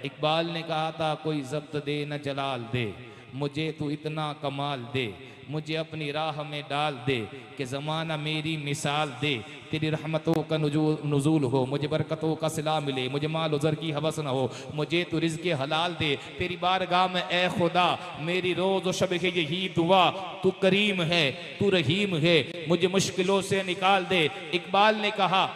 इकबाल ने कहा था कोई जब्त दे न जलाल दे, मुझे तू इतना कमाल दे, मुझे अपनी राह में डाल दे कि ज़माना मेरी मिसाल दे, तेरी रहमतों का नुज़ूल हो, मुझे बरकतों का सिला मिले, मुझे माल उज़र की हवस न हो, मुझे तू रिज़्क़ हलाल दे। तेरी बारगाह में ए खुदा मेरी रोज़ व शब है यही दुआ, तू करीम है तू रहीम है, मुझे मुश्किलों से निकाल दे। इकबाल ने कहा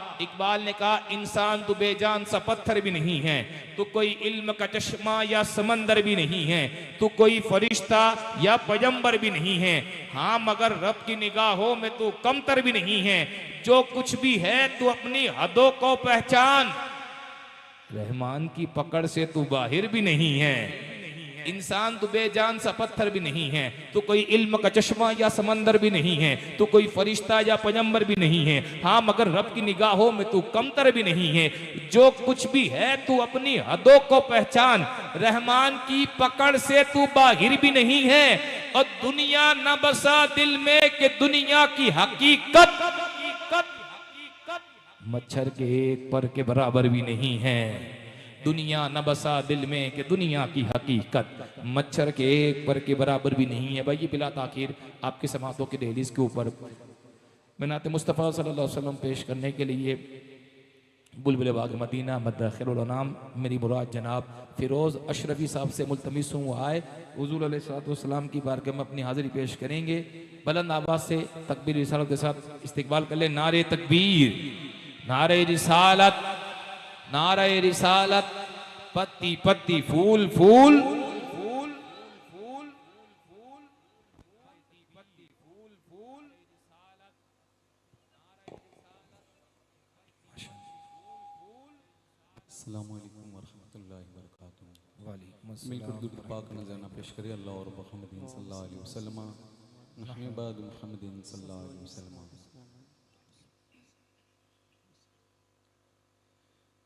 इंसान तू बेजान सा पत्थर भी नहीं है, तू कोई इल्म का चश्मा या समंदर भी नहीं है, तू कोई फरिश्ता या पैगंबर भी नहीं है, हाँ मगर रब की निगाहों में तू कमतर भी नहीं है। जो कुछ भी है तू अपनी हदों को पहचान, रहमान की पकड़ से तू बाहिर भी नहीं है। इंसान तो बेजान सा पत्थर भी नहीं है, तो कोई इल्म का चश्मा या समंदर भी नहीं है, तो कोई फरिश्ता या पैगंबर भी नहीं है, हाँ मगर रब की निगाहों में तू कमतर भी नहीं है। जो कुछ भी है तू अपनी हदों को पहचान, रहमान की पकड़ से तू बाहिर भी नहीं है। और दुनिया न बसा दिल में कि दुनिया की हकीकत मच्छर के एक पर के बराबर भी नहीं है। दुनिया न बसा दिल में कि दुनिया की हकीकत मच्छर के एक पर के बराबर भी नहीं है। भाई ये बिला ताखिर आपके समातों के दहलीज के ऊपर मिनात मुस्तफ़ा सल्लल्लाहु अलैहि वसल्लम पेश करने के लिए बुलबुल बाग मदीना मद्दखिरुल अनाम मेरी मुराद जनाब फिरोज़ अशरफी साहब से मुल्तमिस हूँ आए हुज़ूर अलैहिस्सलातु वस्सलाम की बारगाह में अपनी हाज़िरी पेश करेंगे। बुलंद आवाज़ से तकबीर रिसालत के साथ इस्तकबाल कर ले। नारे तकबीर, नारे रिसालत, नारे रिसालत, पत्ती पत्ती फूल फूल फूल फूल फूल पत्ती पत्ती फूल फूल अस्सलामु अलैकुम वरहमतुल्लाहि वबरकातुहू। वालेकुम मिलकर दुरूद पाक नज़राना पेश करें अल्लाह और मुहम्मद सल्लल्लाहु अलैहि वसल्लम नहनु बाद मुहम्मद सल्लल्लाहु अलैहि वसल्लम।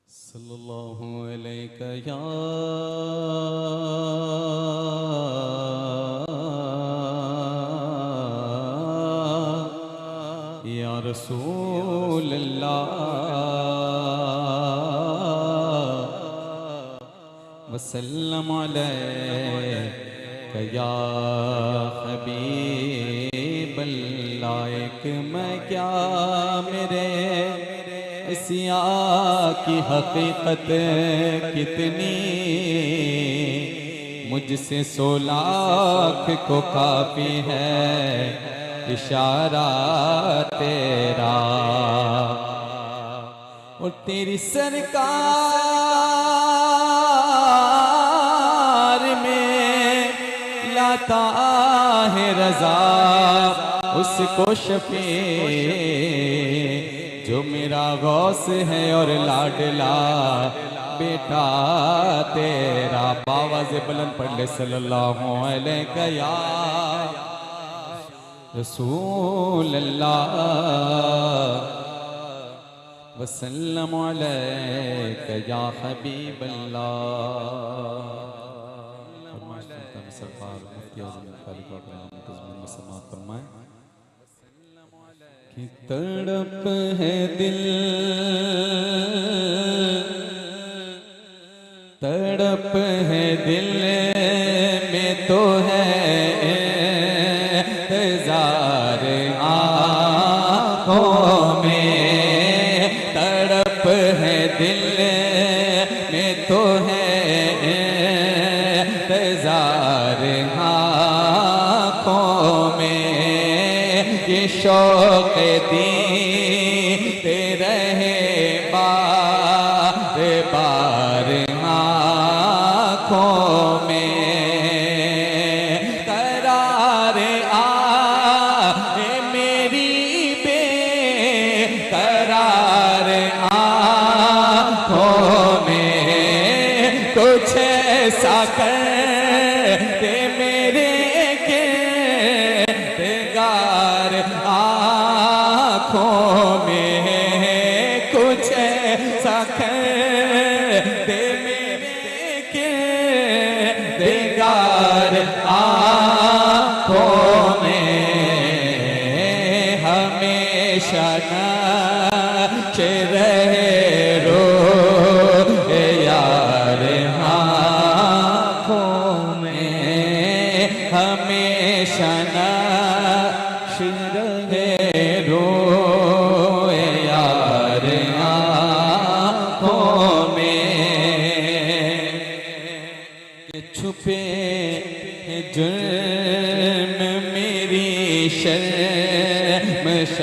सल्लल्लाहु अलैका या रसूल अल्लाह वसल्लम अलैका या हबीब अल्लाह। एक मैं क्या मेरे सिया की हकीकत कितनी, मुझसे 100 लाख को काफी है इशारा तेरा। और तेरी सरकार में लाता है रजा उसको शफी, जो मेरा गौस है और लाडला बेटा तेरा। बावाज़ बुलंद पढ़ ले सल्लल्लाहु अलैहि या रसूल अल्लाह वसल्लम अलैका या हबीब अल्लाह। सरकार मुफ्ती आज़म खालिका में समाअत फरमाए कि तड़प है दिल, तड़प है दिल में तो है इंतज़ार आँखों में, तड़प है दिल में तो है इंतज़ार आँखों में। ये शौक़ दीते रहे बार बार आँखों में, करार आए मेरी बेकरार आँखों में। कुछ ऐसा करते मेरे किरदार आँखों में, कुछ ऐसा करते मेरे किरदार आँखों में। हमेशा नाच रहे रो यार हाँ हमेशा रहे रोए यार आँखों में कि छुपे है जुर्म मेरी शर्मशार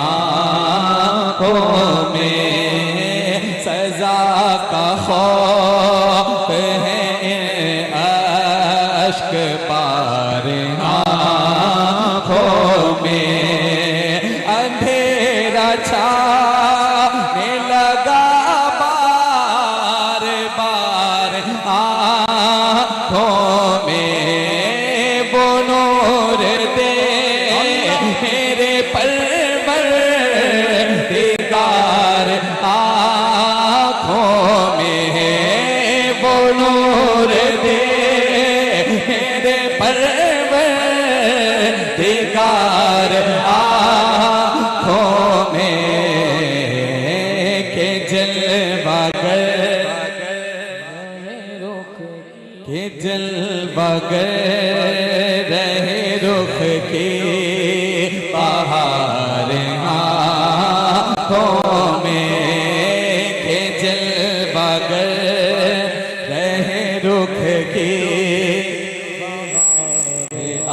आँखों में सजा का खौफ है अश्क पार आँखों में अंधेरा छाने लगा बार बार आँखों में वो नूर दे मेरे परवरदिगार आँखों में वो नूर दे मेरे परवरदिगार आँखों में के जलवागर के जलवागर रहे रुख की बहार आँखों में के जलवागर रहे रुख की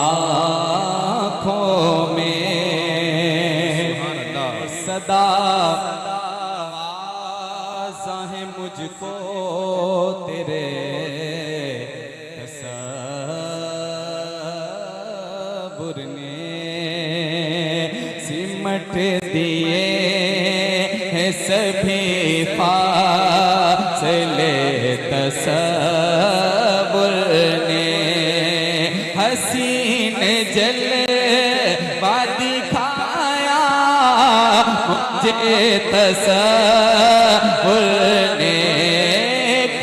आँखों में सदा आवाज़ें मुझको तेरे तसव्वुर ने सिमट दिए हैं सभी फासले तसव्वुर ने हसीन जलवा दिखाया मुझे तसव्वुर ने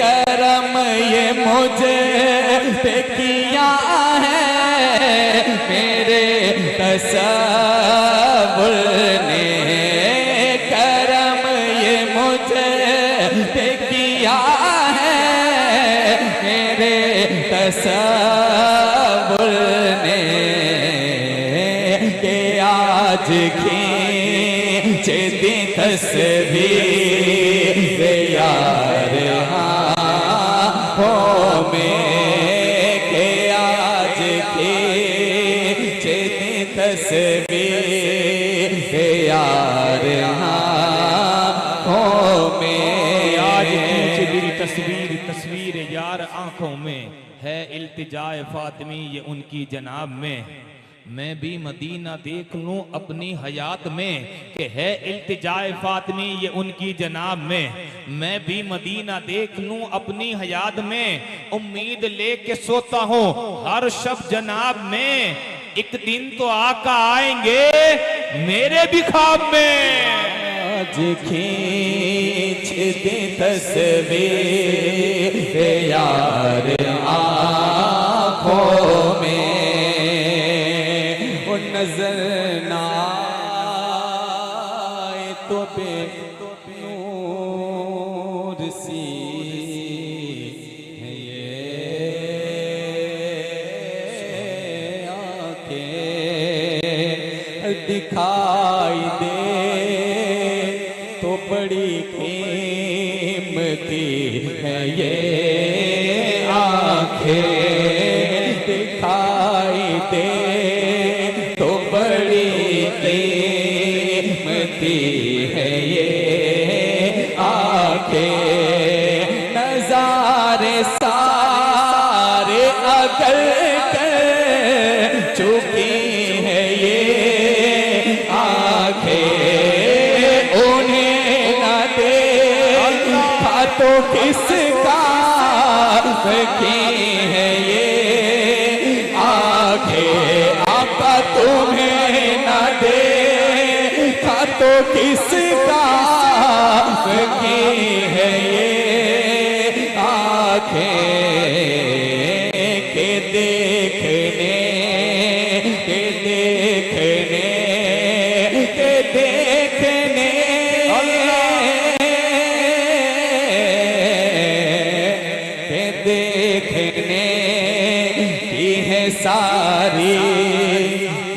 करम ये मुझे पे किया है मेरे तसव्वुर ने करम ये मुझे पे किया है मेरे तसव्वुर ने के आज खींच दी तस्वीर यार आँखों में के आज खींच दी तस्वीर यार आँखों में आज खींच दी तस्वीर यार आंखों में है इल्तिजाए फातिमी ये उनकी जनाब में मैं भी मदीना देख लूं अपनी हयात में कि है इल्तिजाए फातिमी ये उनकी जनाब में मैं भी मदीना देख लूं अपनी हयात में उम्मीद लेके सोता हूं हर शब जनाब में एक दिन तो आका आएंगे मेरे भी ख्वाब में आज खींच दी तस्वीर यार आँखों में वो नजर ना आए तो बे नूर सी है ये आँखें दिखाई दे तो बड़ी कीमती है ये आँखें दिखाई दे तो बड़ी कीमती है ये आँखें नज़ारे सारे अगर कर चुकी है ये आँखें तो किसका की है ये आँखें आका तुम्हें न देखा तो किसका की है ये आँखें के देखने के देखने के देखने देखने की है सारी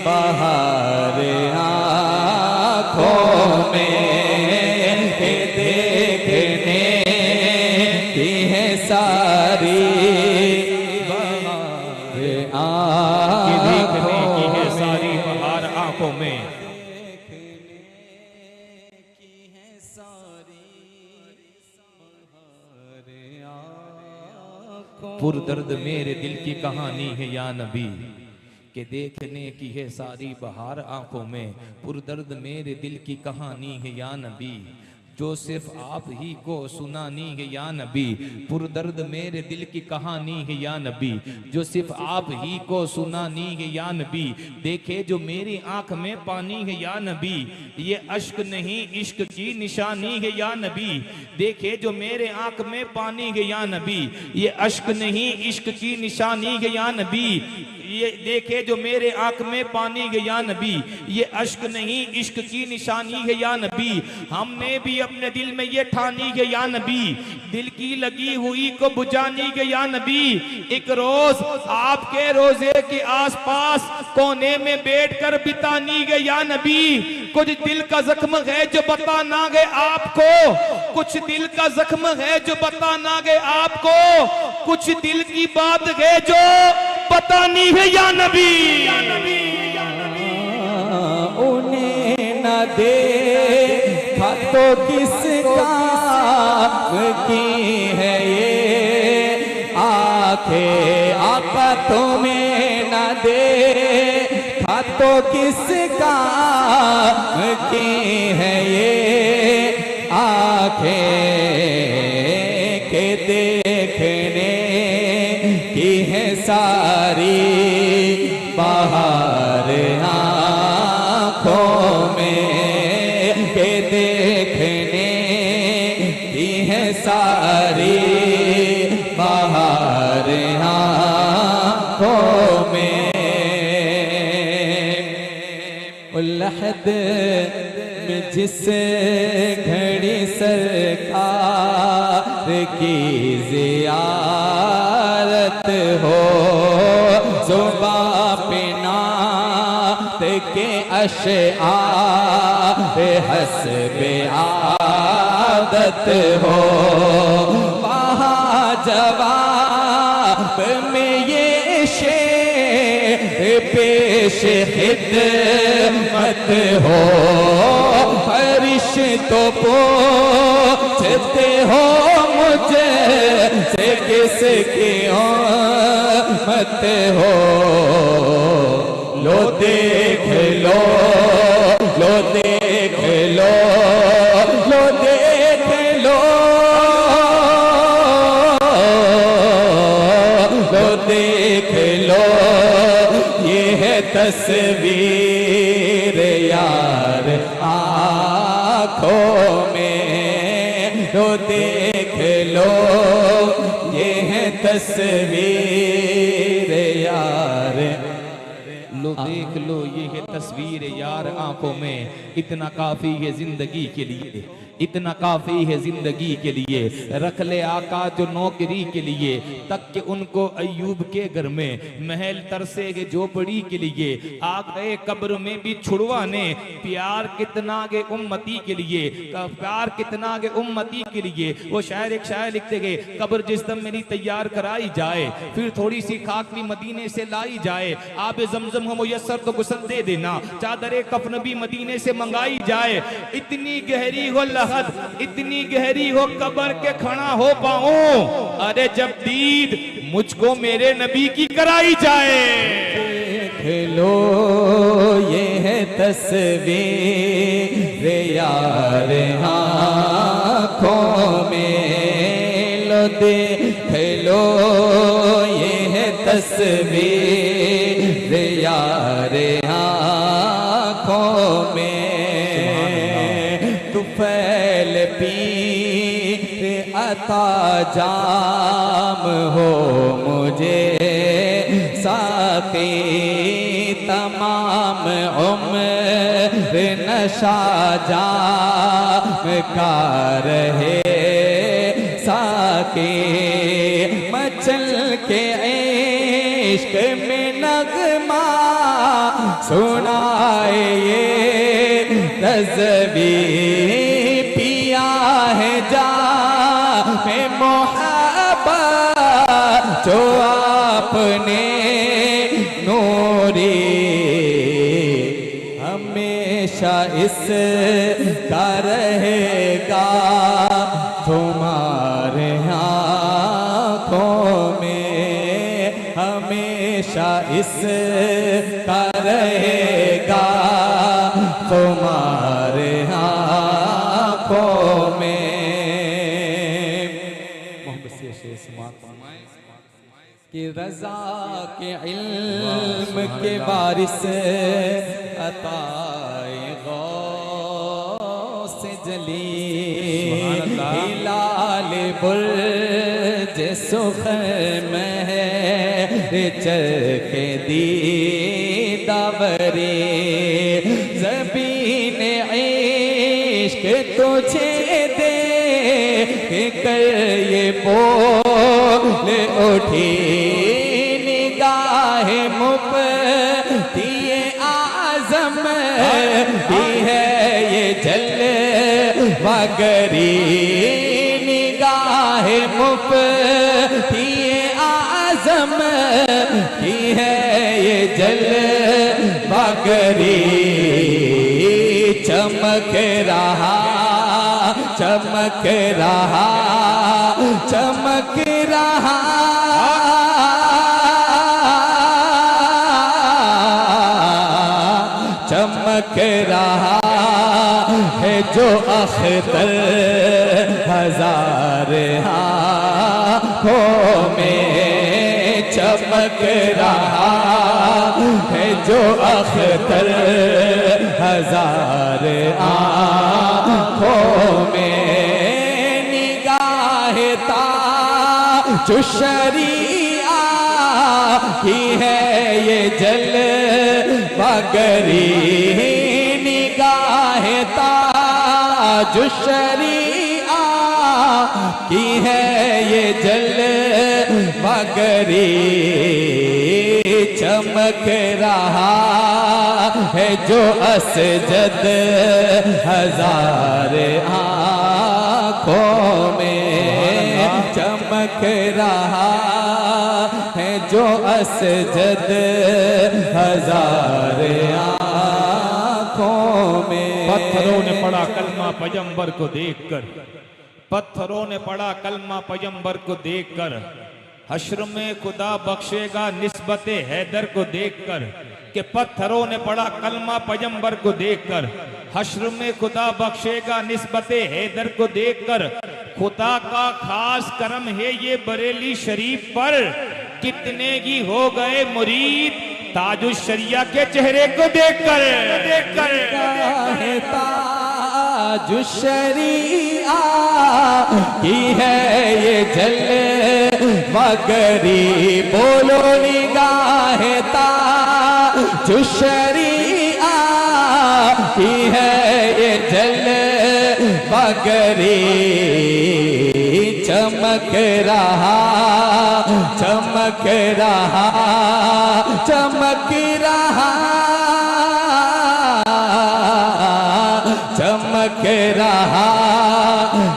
बहार आँखों में, देखने की है सारी बहार देखने की है आँखों सारी बहार आंखों में। पुरदर्द मेरे दिल की कहानी है या नबी, के देखने की है सारी बहार आंखों में। पुरदर्द मेरे दिल की कहानी है या नबी, जो सिर्फ आप ही को सुनानी है या नबी। पुरदर्द मेरे दिल की कहानी है या नबी, जो सिर्फ आप ही को सुनानी है या नबी। देखे जो मेरी आंख में पानी है या नबी, ये अश्क नहीं इश्क की निशानी है या नबी। देखे जो मेरे आंख में पानी है या नबी, ये अश्क नहीं इश्क की निशानी है या नबी। ये देखे जो मेरे आंख में पानी है या नबी, ये अश्क नहीं इश्क की निशानी है या नबी। हमने भी अपने दिल में ये ठानी है या नबी, दिल की लगी हुई को बुझानी है या नबी। एक रोज आपके रोजे के आसपास कोने में बैठकर बितानी है या नबी। कुछ दिल का जख्म है जो बताना है आपको, कुछ दिल का जख्म है जो बताना है आपको, कुछ दिल की बात है जो बतानी है या नबी। उन्हें न देखा तो किसका की है ये आंखें, आका तुम्हें न देखा तो किसका की है ये आंखें, के देखने की है सारी बहार आँखों में, के देखने की है सारी बहार आँखों में। उल्हद में जिस घड़ी सरकार की ज़ियारत हो, ज़ुबां पे नात के अशआर हस्बे आदत हो, वहाँ जवाब में ये शेर पेश खिदमत हो। फरिश्तों पूछते हो मुझे से किसकी उम्मत हो, लो देख लो, लो देख लो, लो देख लो, लो देख लो, ये है तस्वीर यार आँखों में, लो देख लो, ये है तस्वीर यार। लो देख लो ये है तस्वीर यार आंखों में। इतना काफी है जिंदगी के लिए, इतना काफी है जिंदगी के लिए। रख ले आका जो नौकरी के लिए, तक के उनको अयूब के घर में महल तरसे के झोपड़ी के लिए। आ गए कब्र में भी छुड़वाने, प्यार कितना गे उम्मती के लिए, प्यार कितना गे उम्मती के लिए। वो शायर एक शायर लिखते गए, कब्र जिस दम मेरी तैयार कराई जाए, फिर थोड़ी सी खाक भी मदीने से लाई जाए। आब जमजम हो मुयस्सर तो गुस्ल दे देना, चादरे कफन भी मदीने से मंगाई जाए। इतनी गहरी हो लहद, इतनी गहरी हो कब्र के खड़ा हो पाऊं, अरे जब दीद मुझको मेरे नबी की कराई जाए। देख लो ये है तस्वीर यार आँखों में, लो देख लो ये है तस्वीर यार आँखों में। तुफैल पीर अता जाम हो मुझे, साक़ी तमाम उम्र नशा जाम का रहे। साक़ी मचल के इश्क में नगमा सुनाए ये रज़वी पिया है जा में मोहब्बत जो आपने नूरी हमेशा इसका रहेगा तुम्हारे आँखों में, हमेशा इसका रहेगा तुम्हारे आँखों में। मोहम्मद से कि रज़ा के इल्म के वारिस अताए गौस जली हिलाल बुर्ज सुखर में है चरके दीदावरी ज़बीन इश्क तुझे दे कर ये बोल उठी निगाह मुफ्ती आज़म की है ये जलवागरी निगाह मुफ्ती आज़म की है ये जलवागरी चमक रहा चमक रहा चमक रहा चमक रहा है जो अख्तर हजार आँखों में चमक रहा है जो अख्तर हजार आँखों में निगाह ताजु शरीआ की है ये जलवागरी निगाह ताजु शरीआ की है ये जलवागरी चमक रहा है जो असजद हजार आँखों में चमक रहा है जो असजद हजार आँखों में। पत्थरों ने पढ़ा कलमा पैगंबर को देखकर, पत्थरों ने पढ़ा कलमा पैगंबर को देखकर, हश्र में खुदा बख्शेगा निस्बते हैदर को देखकर, कि पत्थरों ने पढ़ा कलमा पैगंबर को देखकर, हश्र में खुदा बख्शेगा निस्बते हैदर को देखकर। खुदा का खास करम है ये बरेली शरीफ पर, कितने ही हो गए मुरीद ताजुश शरिया के चेहरे को देखकर देखकर। ताजुश शरिया की है ये जलवागरी बोलो निगाह ताजुश शरिया की है ये जलवागरी चमक रहा चमक रहा चमक रहा चमक रहा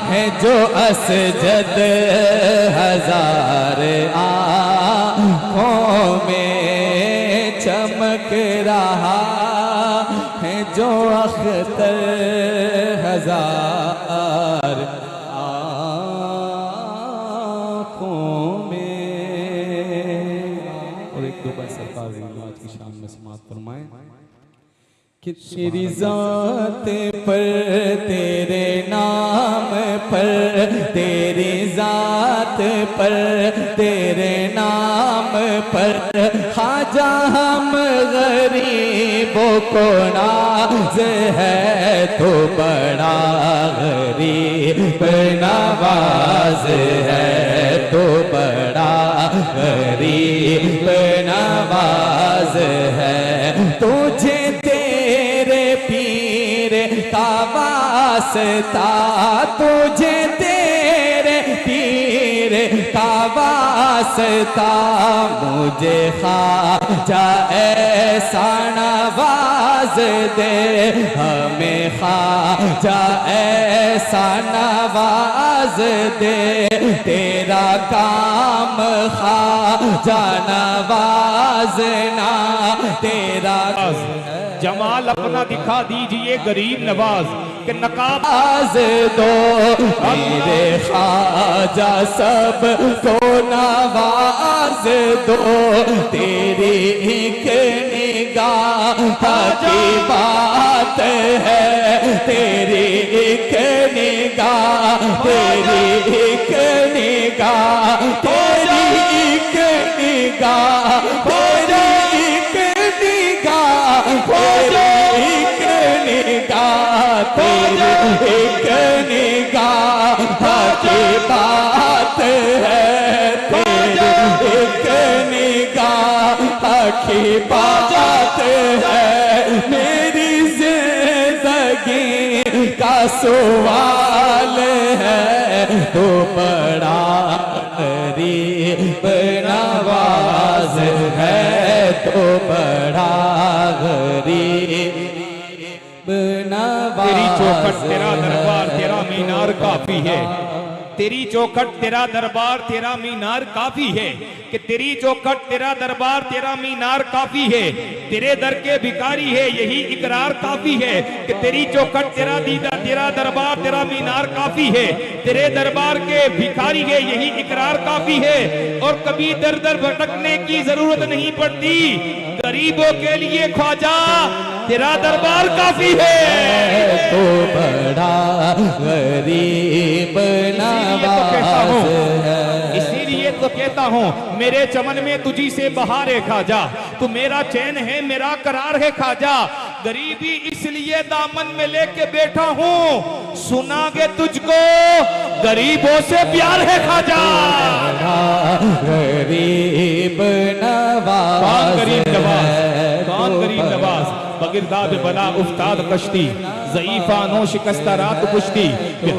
है जो असजद हजार आँखों में चमक रहा है जो अख्तर हजार कि तेरी ज़ात पर तेरे नाम पर तेरी ज़ात पर तेरे नाम पर ख्वाजा हम गरीबों को नाज है तो बड़ा गरीब नवाज है तो बड़ा गरीब नवाज है। तुझे का वास्ता तुझे तेरे पीर का वास्ता, मुझे ख्वाजा ऐसा नवाज दे, हमें ख्वाजा ऐसा नवाज दे, तेरा काम ख्वाजा नवाजना, तेरा जमाल अपना दिखा दीजिए गरीब नवाज के नकाब आज दो मेरे ख्वाजा सब को नवाज दो, तेरी एक निगाह की बात है, तेरी एक निगाह, तेरी एक निगाह, तेरी एक निगाह, तेरी एक निगाह, तेरी एक निगाह, तेरी एक निगाह की बात है, तेरी एक निगाह की बात है, मेरी जिंदगी का सवाल है, तो बड़ा गरीब नवाज है, तो बड़ा गरीब नवाज। तेरी चौखट तेरा दरबार तेरा मीनार काफी है, तेरी चौखट तेरा दरबार तेरा मीनार काफी है, कि तेरी चौखट तेरा दरबार तेरा मीनार काफी है, तेरे दर के भिखारी है यही इकरार काफी है, कि तेरी चौखट तेरा दीदा तेरा दरबार तेरा मीनार काफी है, तेरे दरबार के भिखारी है यही इकरार काफी है, और कभी दर दर भटकने की जरूरत नहीं पड़ती, गरीबों के लिए ख्वाजा तेरा दरबार काफी है, तो बड़ा गरीब नवाज है। इसीलिए तो कहता हूँ मेरे चमन में तुझी से बहार है ख्वाजा, तू मेरा चैन है मेरा करार है ख्वाजा, गरीबी इसलिए दामन में लेके बैठा हूँ, सुनागे तुझको गरीबों से प्यार है ख्वाजा। गरीब नवाज, कौन गरीब नवाज, कौन गरीब नवाज, बगिरदाद बला उस्ताद कश्ती, ज़ईफा नो शिकस्ता रात पुश्ती,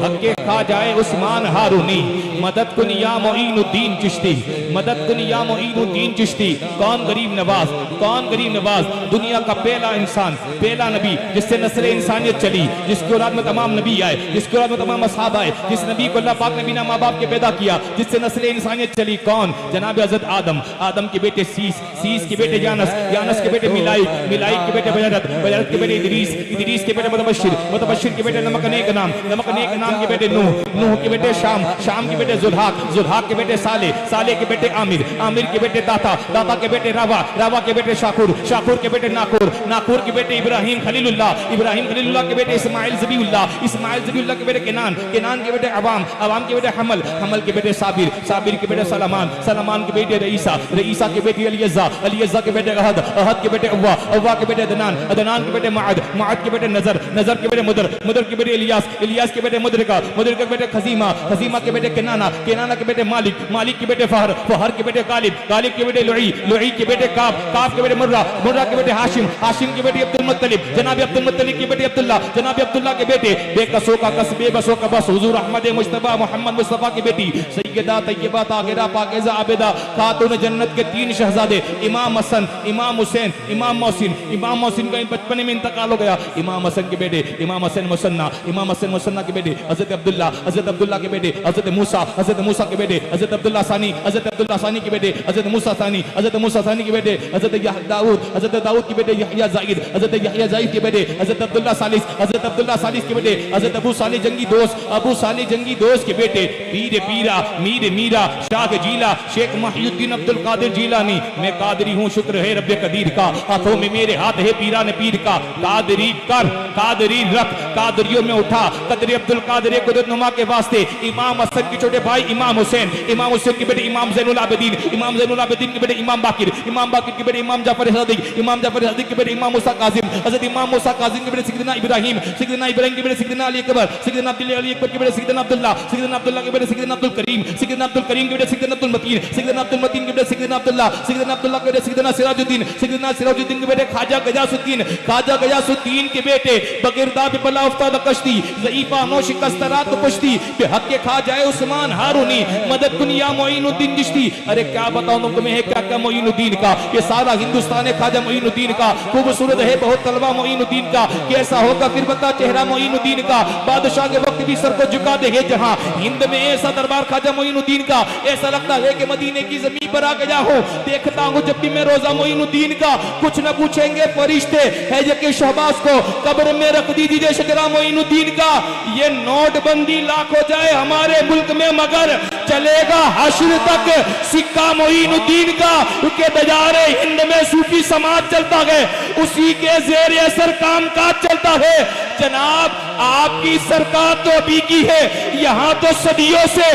हक्के खा जाए उस्मान हारूनी, मदद कुन या मोइनुद्दीन चिश्ती, मदद कुन या मोइनुद्दीन चिश्ती। कौन गरीब नवाज, कौन गरीब नवाज, दुनिया का पहला इंसान, पहला नबी जिससे नस्ल इंसानियत चली, जिसकी औलाद में तमाम नबी आए, जिसकी औलाद में तमाम असहाब आए, जिस नबी को अल्लाह पाक ने बिना माँ बाप के पैदा किया, जिससे नस्ल इंसानियत चली, कौन? जनाब हज़रत आदम, आदम के बेटे सीस, सीस के बेटे यानस, यानस के बेटे मिलाइक, मिलाइक के बेटे बजरत, बजरत के बेटे इदरीस, इदरीस के बेटे मुतबश्शिर, मुतबश्शिर के बेटे नमकनेक नाम, नमकनेक नाम के बेटे नूह, नूह के बेटे शाम, शाम के बेटे जुल्हाक, जुल्हाक के बेटे साले, साले के बेटे आमिर, आमिर के बेटे दाता, दाता के बेटे रावा, रावा के बेटे शाकुर, शाकुर के बेटे नाकुर, नाकुर के बेटे इब्राहिम खलीलुल्लाह, इब्राहिम खलीलुल्लाह के बेटे इस्माइल ज़बीउल्लाह, इस्माइल ज़बीउल्लाह के बेटे केनान, केनान के बेटे अवाम, अवाम के बेटे हमल, हमल के बेटे साबिर, साबिर के बेटे सलमान, सलमान के बेटे रईसा, रईसा के बेटे अलियज़्ज़ा, अलियज़्ज़ा के बेटे अहद, अहद के बेटे अव्वा, अव्वा के बेटे अदनान, अदनान के बेटे मुआद, मुआद के बेटे नजर, नजर के बेटे मुदर, मुदर के बेटे इलियास, इलियास के बेटे मुदरिका, मुदरिका के बेटे खजीमा, खजीमा के बेटे केनाना, केनाना के बेटे मालिक, मालिक के बेटे फहर, फहर के बेटे गालिब, गालिब के बेटे लुई, लुई के बेटे काब, काब के बेटे मुर्रा, मुर्रा के बेटे हाशिम, हाशिम के बेटे अब्दुल मुत्तलिब, जनाब अब्दुल मुत्तलिब के बेटे अब्दुल्ला, जनाब अब्दुल्ला के बेटे बेकसों का कस, बेबसों का बस, हुजूर अहमद मुस्तफा मोहम्मद मुस्तफा की बेटी सैयदा तैयबा ताहिरा पाकीज़ा आबिदा खातून जन्नत के 3 शहजादे, इमाम हसन, इमाम हुसैन, इमाम मोहसिन, इमाम मोहसिन का बचपन में इंतकाल हो गया, इमाम हसन के बेटे इमाम हसन मुसन्ना, इमाम हसन मुसन्ना के बेटे हजरत अब्दुल्ला, हजरत अब्दुल्ला के बेटे हजरत मूसा, हजरत मूसा के बेटे हजरत अब्दुल्ला सानी, हजरत अब्दुल्ला सानी के बेटे हजरत मूसा सानी, हजरत मूसा सानी के बेटे हजरत दाऊद, हजरत दाऊद के बेटे यहया जाहिद, हजरत यहया जाहिद के बेटे हजरत अब्दुल्ला सालिस, हजरत अब्दुल्ला सालिस के बेटे हजरत अबू सालिह जंगी दोस्त, अबू सालिह जंगी दोस्त के बेटे पीर पीरा, मीर मीरा, शाह जीला, शेख महिउद्दीन अब्दुल कादिर जीलानी। मैं कादरी हूँ, शुक्र है रब्बे कदीर का, हाथों में मेरे हाथ है पीरा ने पीर का, कादरी कर, कादरी रख, कादरियों में उठा, कदरी अब्दुल कादिर कुदरत नुमा के वास्ते। इमाम हसन के छोटे भाई इमाम हुसैन, इमाम हुसैन के बेटे इमाम ज़ैनुल आबिदीन, इमाम ज़ैनुल आबिदीन के बेटे इमाम बाकिर, इमाम बाकिर के बेटे इमाम जाफर सदिक, इमाम जाफर सदिक के बेटे इमाम मूसा काजिम, हजरत इमाम मूसा काजिम के बेटे सैयदना इब्राहिम, सैयदना इब्राहिम के बेटे सैयदना अली अकबर, सैयदना अली अकबर के बेटे सैयदना अब्दुल्ला, सैयदना अब्दुल्ला के बेटे सैयदना अब्दुल करीम, सैयदना अब्दुल करीम के बेटे सैयदना अब्दुल मतीन, सैयदना अब्दुल मतीन के बेटे सैयदना अब्दुल्ला, सैयदना अब्दुल्ला के बेटे सैयदना सिराजुद्दीन, सैयदना सिराजुद्दीन के बेटे ख्वाजा गयासुद्दीन, ख्वाजा गयासुद्दीन के बेटे गिरदा बिबला उफ्ताद कश्ती ज़ईफा नो शिकस्तरात कुश्ती बेहक के खा जाए उस्मान हारूनी मदद दुनिया मोइनुद्दीन चिश्ती। अरे क्या बताऊं तुमको मैं क्या क्या मोइनुद्दीन का, ये सारा हिंदुस्तान है ख्वाजा मोइनुद्दीन का, खूबसूरत है बहुत तलवा मोइनुद्दीन का, कैसा होगा फिर बता चेहरा मोइनुद्दीन का, बादशाह के वक्त भी सर को झुका देंगे जहां हिंद में ऐसा दरबार ख्वाजा मोइनुद्दीन का, ऐसा लगता है कि मदीने की जमीन पर आ गया हो। देखता हूं जब भी मैं रोजा मोइनुद्दीन का, कुछ न पूछेंगे फरिश्ते है कि शहबाज को कब्र में रख दीजिए शजरा मोइनुद्दीन का। ये नोटबंदी लाख हो जाए हमारे मुल्क में मगर चलेगा हश्र तक सिक्का मोइनुद्दीन का, क्योंकि दजारे हिंद में सूफी समाज चलता है, उसी के जेर असर काम काज चलता है। जनाब आपकी सरकार तो अभी की है, यहाँ तो सदियों से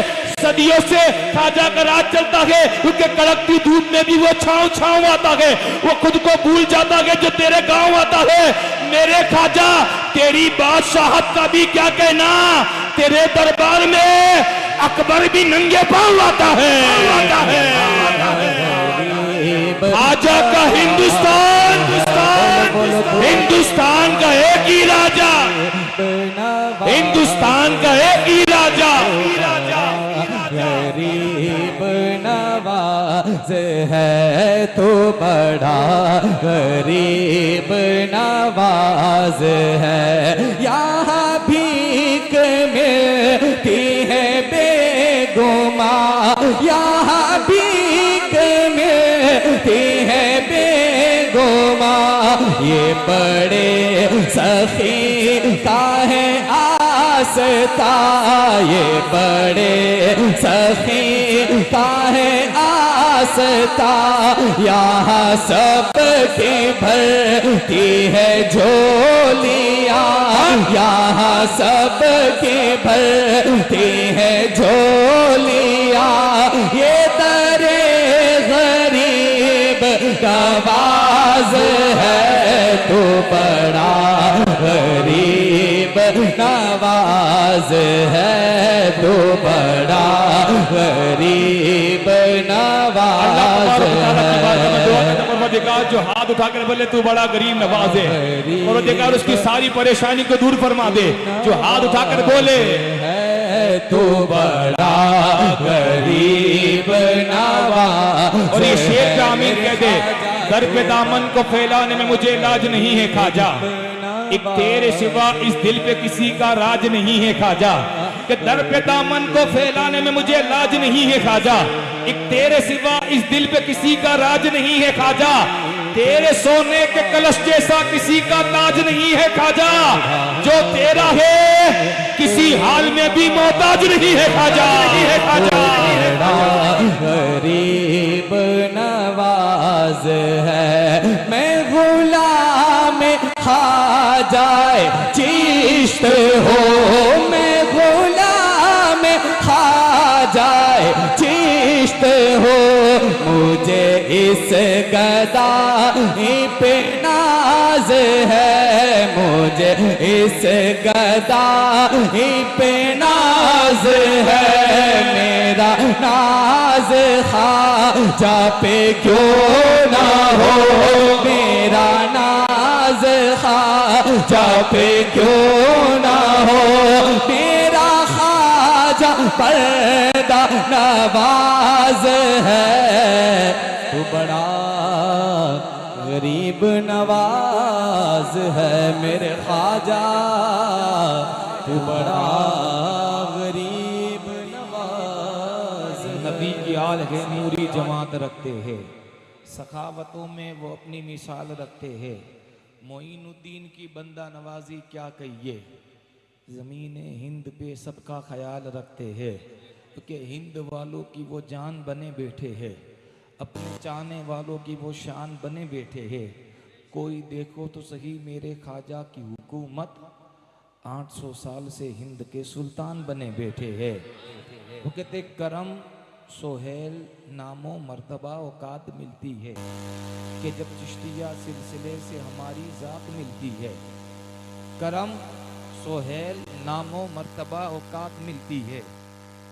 ख्वाजा का राज चलता है, क्योंकि कड़कती धूप में भी वो छांव आता है, वो खुद को भूल जाता है जो तेरे गांव आता है। मेरे ख्वाजा तेरी बादशाहत का भी क्या कहना, तेरे दरबार में अकबर भी नंगे पांव आता है। ख्वाजा का हिंदुस्तान का एक ही राजा, हिंदुस्तान का एक ही राजा। गरीब नवाज है तो बड़ा गरीब नवाज है, यहाँ भीख मिलती है बेगुमा, यहाँ भीख मिलती है बेगुमा, ये बड़े सखी का है आस्था, ये बड़े सखी का है आस्था, यहाँ सबकी भरती है झोलियाँ, यहाँ सबकी भरती है झोलियाँ, ये दरे गरीब नवाज है तो बड़ा गरीब नवाज है तो बड़ा गरीब नवाज है। जो हाथ उठाकर बोले तू बड़ा गरीब नवाज है, और देखकर उसकी सारी परेशानी को दूर फरमा दे। जो हाथ उठाकर बोले है तू बड़ा गरीब नवाज, और ये शेर पे आमीन कह दे। दर पे दामन को फैलाने में मुझे इलाज नहीं है ख्वाजा, एक तेरे सिवा इस दिल पे किसी का राज नहीं है ख्वाजा, कि दर पे दामन को फैलाने में मुझे लाज नहीं है ख्वाजा, एक तेरे सिवा इस दिल पे किसी का राज नहीं है ख्वाजा, तेरे सोने के कलश जैसा किसी का ताज नहीं है ख्वाजा, जो तेरा है किसी हाल में भी मोहताज नहीं है ख्वाजा, नहीं है ख्वाजा। गरीब नवाज है मैं गुलाम ख्वाजाए चिश्त हो, मैं गुलाम ख्वाजाए चिश्त हो, मुझे इस गदा पे नाज है, मुझे इस गदा पे नाज है, मेरा नाज ख्वाजा पे क्यों ना हो, मेरा नाज ख्वाजा पे क्यों ना हो, मेरा ख्वाजा पर्दा नवाज है तू बड़ा गरीब नवाज है, मेरे ख्वाजा तू बड़ा गरीब नवाज। नबी की आल है नूरी जमात रखते हैं, सखावतों में वो अपनी मिसाल रखते हैं, मोइनुद्दीन की बंदा नवाजी क्या कहिए, ज़मीन हिंद पे सबका ख्याल रखते हैं, क्योंकि हिंद वालों की वो जान बने बैठे हैं, अपने चाहने वालों की वो शान बने बैठे हैं। कोई देखो तो सही मेरे ख्वाजा की हुकूमत, 800 साल से हिंद के सुल्तान बने बैठे हैं। वो कहते करम सोहेल नामो मर्तबा औकात मिलती है, कि जब चिश्तिया सिलसिले से हमारी ज़ात मिलती है। करम सोहेल नामो मर्तबा औकात मिलती है,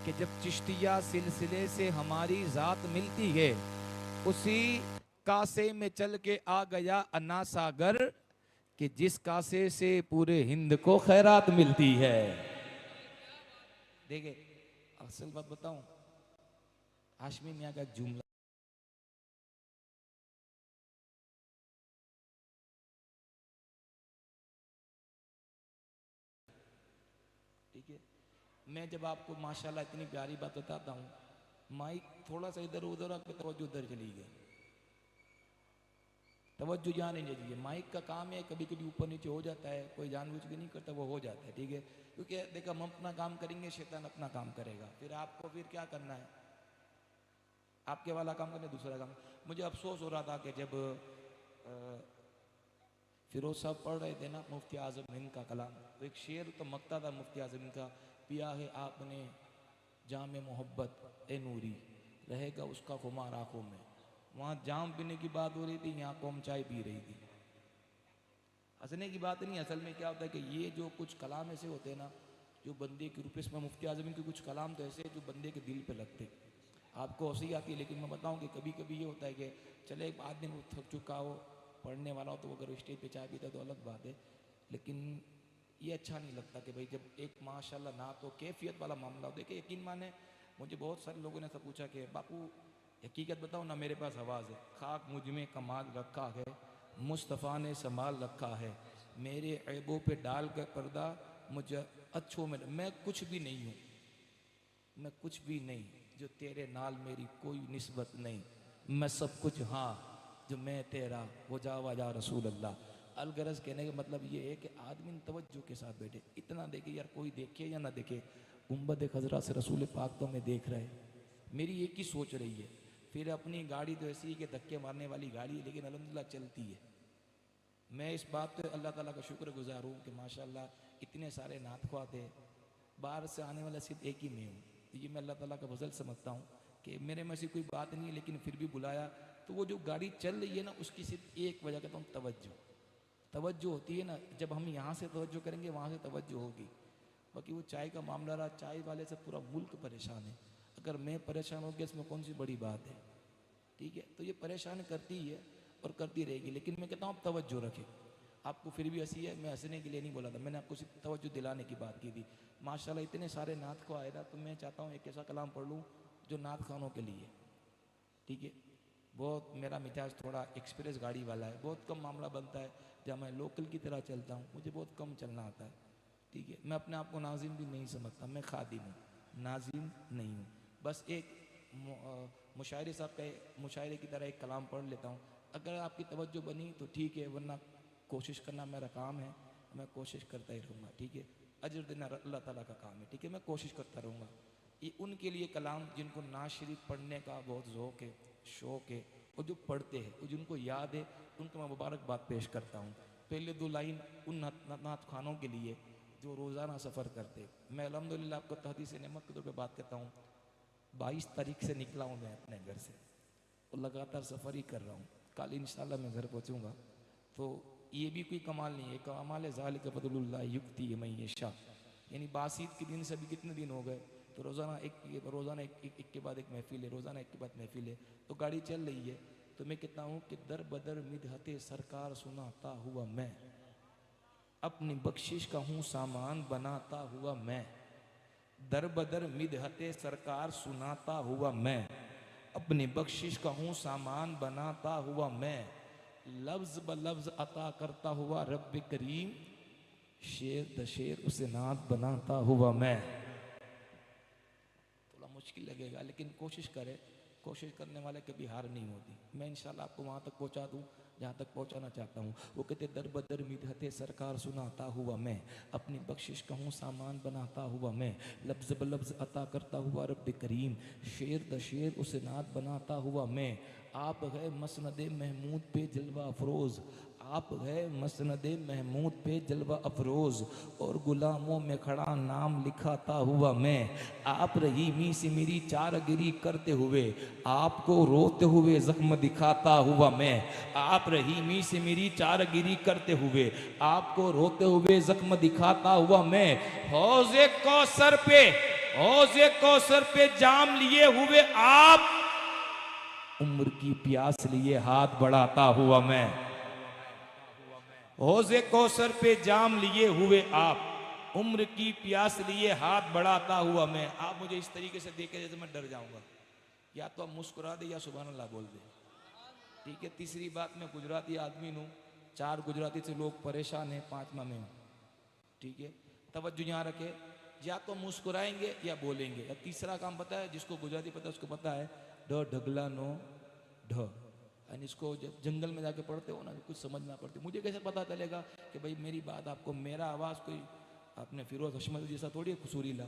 कि जब चिश्तिया सिलसिले से हमारी ज़ात मिलती है। उसी कासे में चल के आ गया अन्ना सागर, कि जिस कासे से पूरे हिंद को खैरात मिलती है। देखिए असल बात बताऊं, हाशमी मियां का एक जुमला, ठीक है, मैं जब आपको माशाल्लाह इतनी प्यारी बात बताता हूँ, माइक थोड़ा सा इधर उधर आपकी तवज्जो उधर चली गई, तवज्जो यहाँ नहीं चाहिए। माइक का काम है कभी कभी ऊपर नीचे हो जाता है, कोई जानबूझ के नहीं करता, वो हो जाता है, ठीक है। क्योंकि देखो हम अपना काम करेंगे, शैतान अपना काम करेगा, फिर आपको फिर क्या करना है, आपके वाला काम करना दूसरा काम। मुझे अफसोस हो रहा था कि जब फिरोज साहब पढ़ रहे थे ना मुफ्ती आजम हिंद का कलाम, तो एक शेर तो मकता था मुफ्ती आजम का, पिया है आपने जाम मोहब्बत ए नूरी, रहेगा उसका खुमार आंखों में। वहाँ जाम पीने की बात हो रही थी, यहाँ कौम चाय पी रही थी। हंसने की बात नहीं, असल में क्या होता है कि ये जो कुछ कलाम ऐसे होते हैं ना, जो बंदे के रूप में मुफ्ती आजम के कुछ कलाम तो ऐसे जो बंदे के दिल पे लगते। आपको हंसी आती है, लेकिन मैं बताऊं कि कभी कभी ये होता है कि चले एक आदमी वो थक चुका हो, पढ़ने वाला हो, तो अगर स्टेज पे चाय पीता तो अलग बात है, लेकिन ये अच्छा नहीं लगता कि भाई जब एक माशाल्लाह ना तो कैफियत वाला मामला हो। देखिए यकीन माने, मुझे बहुत सारे लोगों ने ऐसा पूछा कि बापू हकीकत बताओ ना, मेरे पास आवाज़ है, खाक मुझ में कमाल रखा है, मुस्तफ़ा ने संभाल रखा है, मेरे ऐबों पे डाल कर पर्दा, मुझे अच्छों में, मैं कुछ भी नहीं हूँ, मैं कुछ भी नहीं, जो तेरे नाल मेरी कोई निस्बत नहीं, मैं सब कुछ हाँ जो मैं तेरा, वो जा वाजा रसूल अल्लाह। अलगरज कहने का मतलब ये है कि आदमी तवज्जो के साथ बैठे, इतना देखे यार, कोई देखे या ना देखे, गुंबद खजरा से रसूल पाक तो हमें देख रहे, मेरी एक ही सोच रही है। फिर अपनी गाड़ी तो ऐसी है कि धक्के मारने वाली गाड़ी है, लेकिन अल्हम्दुलिल्लाह चलती है। मैं इस बात पे अल्लाह ताला का शुक्रगुजार हूँ कि माशाल्लाह इतने सारे नातख्वाह थे, बाहर से आने वाला सिर्फ एक ही मैं हूँ। तो ये मैं अल्लाह ताला का फजल समझता हूँ कि मेरे में ऐसी कोई बात नहीं है, लेकिन फिर भी बुलाया। तो वो जो गाड़ी चल रही है ना, उसकी सिर्फ एक वजह कहता हूँ, तवज्जो। तवज्जो होती है ना, जब हम यहाँ से तवज्जो करेंगे वहाँ से तवज्जो होगी। बाकी वो चाय का मामला रहा, चाय वाले से पूरा मुल्क परेशान है, अगर मैं परेशान हो गया इसमें कौन सी बड़ी बात है, ठीक है। तो ये परेशान करती ही है और करती रहेगी, लेकिन मैं कहता हूँ आप तवज्जो रखें। आपको फिर भी हंसी है, मैं हंसने के लिए नहीं बोला था, मैंने आपको सिर्फ तवज्जो दिलाने की बात की थी। माशाल्लाह इतने सारे नात को आए था, तो मैं चाहता हूँ एक ऐसा कलाम पढ़ लूँ जो नात खानों के लिए, ठीक है। बहुत मेरा मिजाज थोड़ा एक्सप्रेस गाड़ी वाला है, बहुत कम मामला बनता है जहाँ मैं लोकल की तरह चलता हूँ, मुझे बहुत कम चलना आता है, ठीक है। मैं अपने आप को नाजिम भी नहीं समझता, मैं खादिम हूँ, नाजिम नहीं हूँ। बस एक मुशायरे साहब का मुशायरे की तरह एक कलाम पढ़ लेता हूँ, अगर आपकी तवज्जो बनी तो ठीक है, वरना कोशिश करना मेरा काम है, मैं कोशिश करता ही रहूँगा, ठीक है। अजर देना अल्लाह ताला का काम है, ठीक है, मैं कोशिश करता रहूँगा। ये उनके लिए कलाम जिनको नात शरीफ पढ़ने का बहुत ज़ौक़ है, शौक़ है, और जो पढ़ते हैं और जिनको याद है, उनको मैं मुबारकबाद पेश करता हूँ। पहले दो लाइन उन नात खानों के लिए जो रोज़ाना सफ़र करते। मैं अल्हम्दुलिल्लाह आपको तहदीस नेमत के तौर पे बात करता हूँ, 22 तारीख से निकला हूँ मैं अपने घर से, और लगातार सफ़र ही कर रहा हूँ। कल इंशाल्लाह मैं घर पहुँचूँगा। तो ये भी कोई कमाल नहीं है, कमाल है ज़ालिक फज़लुल्लाह युक्तिही मन यशा, यानी बासीत के दिन से अभी कितने दिन हो गए, तो रोज़ाना एक के बाद एक महफिल है, रोज़ाना एक के बाद महफिल है। तो गाड़ी चल रही है, तो मैं कहता हूँ कि दर बदर मिदहते सरकार सुनाता हुआ मैं, अपनी बख्शिश का हूँ सामान बनाता हुआ मैं, दर बदर मिदहते सरकार सुनाता हुआ मैं, अपनी बख्शिश का हूँ सामान बनाता हुआ मैं, लफ्ज ब लफ्ज अता करता हुआ रब करीम, शेर द शेर उसे नात बनाता हुआ मैं। थोड़ा मुश्किल लगेगा, लेकिन कोशिश करें, कोशिश करने वाले कभी हार नहीं होती। मैं इंशाल्लाह आपको वहाँ तक पहुँचा दूँ जहाँ तक पहुँचाना चाहता हूँ। वो कहते दर बदर मिदहते सरकार सुनाता हुआ मैं, अपनी बख्शिश का हूँ सामान बनाता हुआ मैं, लफ्ज़ ब लफ्ज़ अता करता हुआ रब करीम, शेर द शेर उसे नात बनाता हुआ मैं। आप है मसनद महमूद पे जलवा अफरोज़, आप है मसनद महमूद पे जलवा अफरोज़, और गुलामों में खड़ा नाम लिखाता हुआ मैं। आप रहीमी से मेरी चारगिरी करते हुए, आपको रोते हुए जख्म दिखाता हुआ मैं। आप रहीमी से मेरी चारगिरी करते हुए, आपको रोते हुए जख्म दिखाता हुआ मैं। हौज़े कौसर पे जाम लिए हुए आप, उम्र की प्यास लिए हाथ बढ़ाता हुआ मैं। हौज़े कौसर पे जाम लिए हुए आप, उम्र की प्यास लिए हाथ बढ़ाता हुआ मैं। आप मुझे इस तरीके से देखे जैसे मैं डर जाऊंगा, या तो आप मुस्कुरा दे या सुभान अल्लाह बोल दे, ठीक है। तीसरी बात, मैं गुजराती आदमी हूँ, 4 गुजराती से लोग परेशान हैं, 5वां में हूँ, ठीक है। तवज्जो यहाँ रखे, या तो मुस्कुराएंगे या बोलेंगे। या तीसरा काम पता है, जिसको गुजराती पता है उसको पता है, ढ ढगला नो ढ, यानी इसको जब जंगल में जाके पढ़ते हो ना कुछ समझ ना पड़ती। मुझे कैसे पता चलेगा कि भाई मेरी बात आपको, मेरा आवाज़ कोई आपने फिरोज हशमत जैसा थोड़ी है सुरीला,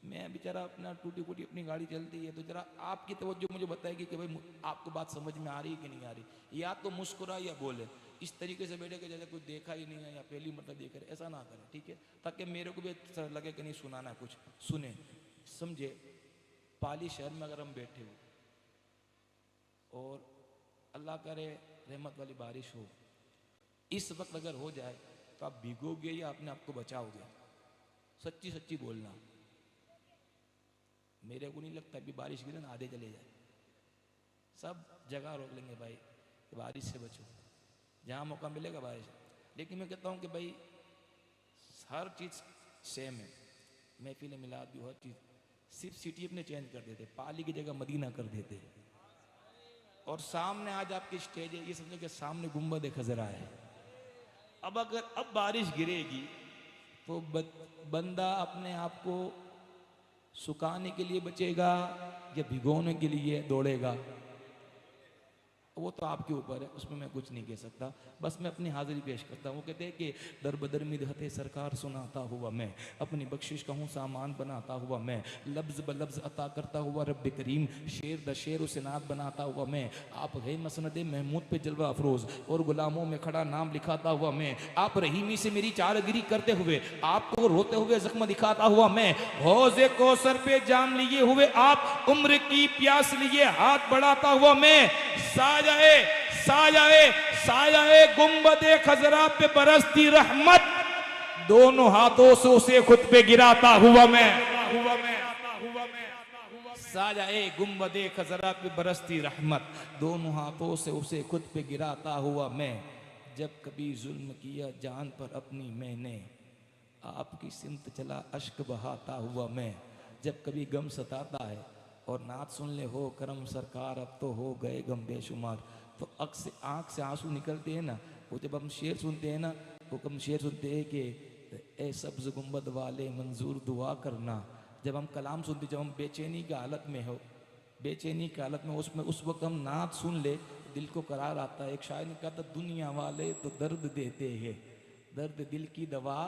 मैं बेचारा अपना टूटी फूटी अपनी गाड़ी चलती है, तो जरा आपकी तवज्जो मुझे बताएगी कि भाई आपको बात समझ में आ रही है कि नहीं आ रही। या तो मुस्कुरा या बोले, इस तरीके से बैठे कि जैसे कुछ देखा ही नहीं है या पहली मतलब देख रहे, ऐसा ना करें, ठीक है, ताकि मेरे को भी अच्छा लगे कि नहीं सुनाना है कुछ, सुने समझे। पाली शहर में अगर हम बैठे हो और अल्लाह करे रहमत वाली बारिश हो, इस वक्त अगर हो जाए तो आप भीगोगे या अपने आप को बचाओगे? सच्ची सच्ची बोलना। मेरे को नहीं लगता अभी बारिश गिरे ना आधे चले जाए, सब जगह रोक लेंगे भाई कि बारिश से बचो, जहाँ मौका मिलेगा बारिश। लेकिन मैं कहता हूँ कि भाई हर चीज़ सेम है, महफिल मिलाद भी हर चीज़, सिर्फ सिटी अपने चेंज कर देते, पाली की जगह मदीना कर देते। और सामने आज आपकी स्टेज है, ये समझो कि सामने गुंबद खजरा है। अब अगर अब बारिश गिरेगी तो बंदा अपने आप को सुखाने के लिए बचेगा या भिगोने के लिए दौड़ेगा, वो तो आपके ऊपर है, उसमें मैं कुछ नहीं कह सकता। बस मैं अपनी हाजिरी पेश करता हूँ। वो कहते हैं कि दर बदर मिदहते सरकार सुनाता हुआ मैं, अपनी बख्शिश का हूँ सामान बनाता हुआ मैं, लफ्ज़ ब लफ्ज़ अता करता हुआ रब करीम, शेर द शेर उसे नात बनाता हुआ मैं। आप है मसनद महमूद पे जलवा अफरोज़ और गुलामों में खड़ा नाम लिखाता हुआ मैं। आप रहीमी से मेरी चारगिरी करते हुए, आपको रोते हुए जख्म दिखाता हुआ मैं। हौज़े कौसर पे जाम लिए हुए आप, उम्र की प्यास लिए हाथ बढ़ाता हुआ मैं। सायाए सायाए सायाए गुंबदे खजरा पे बरसती रहमत, दोनों हाथों से उसे खुद पे गिराता हुआ मैं। सायाए गुंबदे खजरा पे बरसती रहमत, दोनों हाथों से उसे खुद पे गिराता हुआ मैं। जब कभी जुल्म किया जान पर अपनी मैंने, आपकी सिमत चला अश्क बहाता हुआ मैं। जब कभी गम सताता है और नात सुन ले हो करम सरकार, अब तो हो गए गम बेशुमार, तो आँख से आंसू निकलते हैं ना, वो जब हम शेर सुनते हैं ना, वो हम शेर सुनते हैं कि ए सब्ज़ गुंबद वाले मंजूर दुआ करना। जब हम कलाम सुनते, जब हम बेचैनी की हालत में हो, बेचैनी की हालत में, उसमें उस वक्त हम नात सुन ले, दिल को करार आता है। एक शायर ने कहा था, दुनिया वाले तो दर्द देते हैं, दर्द दिल की दवा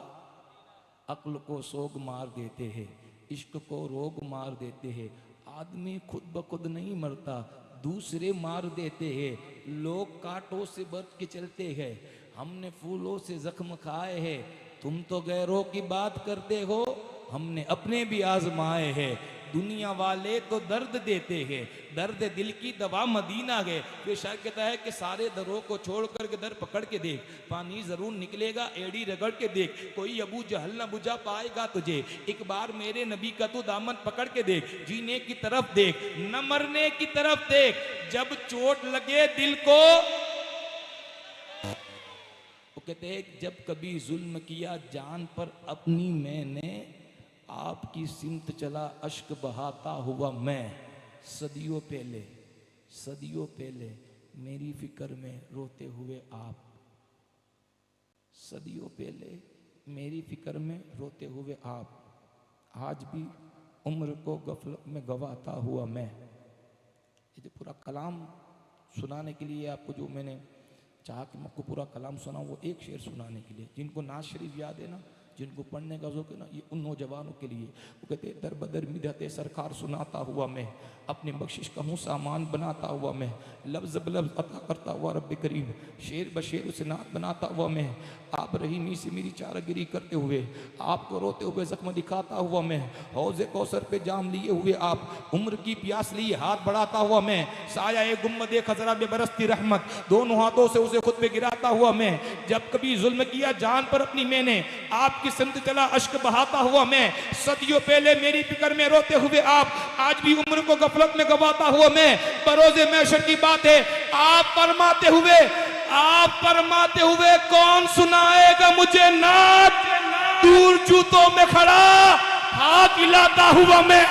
अक्ल को सोग मार देते हैं, इश्क को रोग मार देते हैं। आदमी खुद ब खुद नहीं मरता, दूसरे मार देते हैं। लोग कांटों से बच के चलते हैं, हमने फूलों से जख्म खाए हैं। तुम तो गैरों की बात करते हो, हमने अपने भी आजमाए हैं। दुनिया वाले तो दर्द देते हैं, दर्द दिल की दवा मदीना है। फिर शायद कहता है कि सारे दरों को छोड़ करके दर पकड़ के देख, पानी जरूर निकलेगा एड़ी रगड़ के देख। कोई अबू जहल न बुझा पाएगा तुझे, एक बार मेरे नबी का तू दामन पकड़ के देख। जीने की तरफ देख, न मरने की तरफ देख, जब चोट लगे दिल को। वो कहते हैं जब कभी जुल्म किया जान पर अपनी मैंने, आपकी सिमत चला अश्क बहाता हुआ मैं। सदियों पहले मेरी फिक्र में रोते हुए आप, सदियों पहले मेरी फिक्र में रोते हुए आप, आज भी उम्र को गफलत में गवाता हुआ मैं। ये जो पूरा कलाम सुनाने के लिए आपको, जो मैंने चाहा कि मैं आपको पूरा कलाम सुनाऊं, वो एक शेर सुनाने के लिए। जिनको नाज शरीफ याद है ना, जिनको पढ़ने का ज़ौक़ है ना, ये उन नौजवानों के लिए। वो कहते दर बदर मिदहते सरकार सुनाता हुआ मैं, अपनी बख्शिश का हूँ सामान बनाता हुआ मैं। लफ्ज़ ब लफ्ज़ अता करता हुआ रब करीम, शेर ब शेर उसे नात बनाता हुआ मैं। आप रहीमी से मेरी चारगिरी करते हुए, आपको रोते हुए जख्म दिखाता हुआ मैं। हौज़े कौसर पे जाम लिए हुए आप, उम्र की प्यास लिए हाथ बढ़ाता हुआ मैं। साया गुम्बदे खजरा में बरसती रहमत, दोनों हाथों से उसे खुद पे गिराता हुआ मैं। जब कभी जुल्म किया जान पर अपनी मैंने, आपकी सिमत चला अश्क बहाता हुआ मैं। सदियों पहले मेरी फिक्र में रोते हुए आप, आज भी उम्र को गफलत में गवाता हुआ मैं। बरोज़े महशर की बात है, आप फरमाते हुए आप फरमाते हुए कौन सुनाएगा मुझे नात, दूर जूतों में खड़ा हाथ हिलाता हुआ मैं।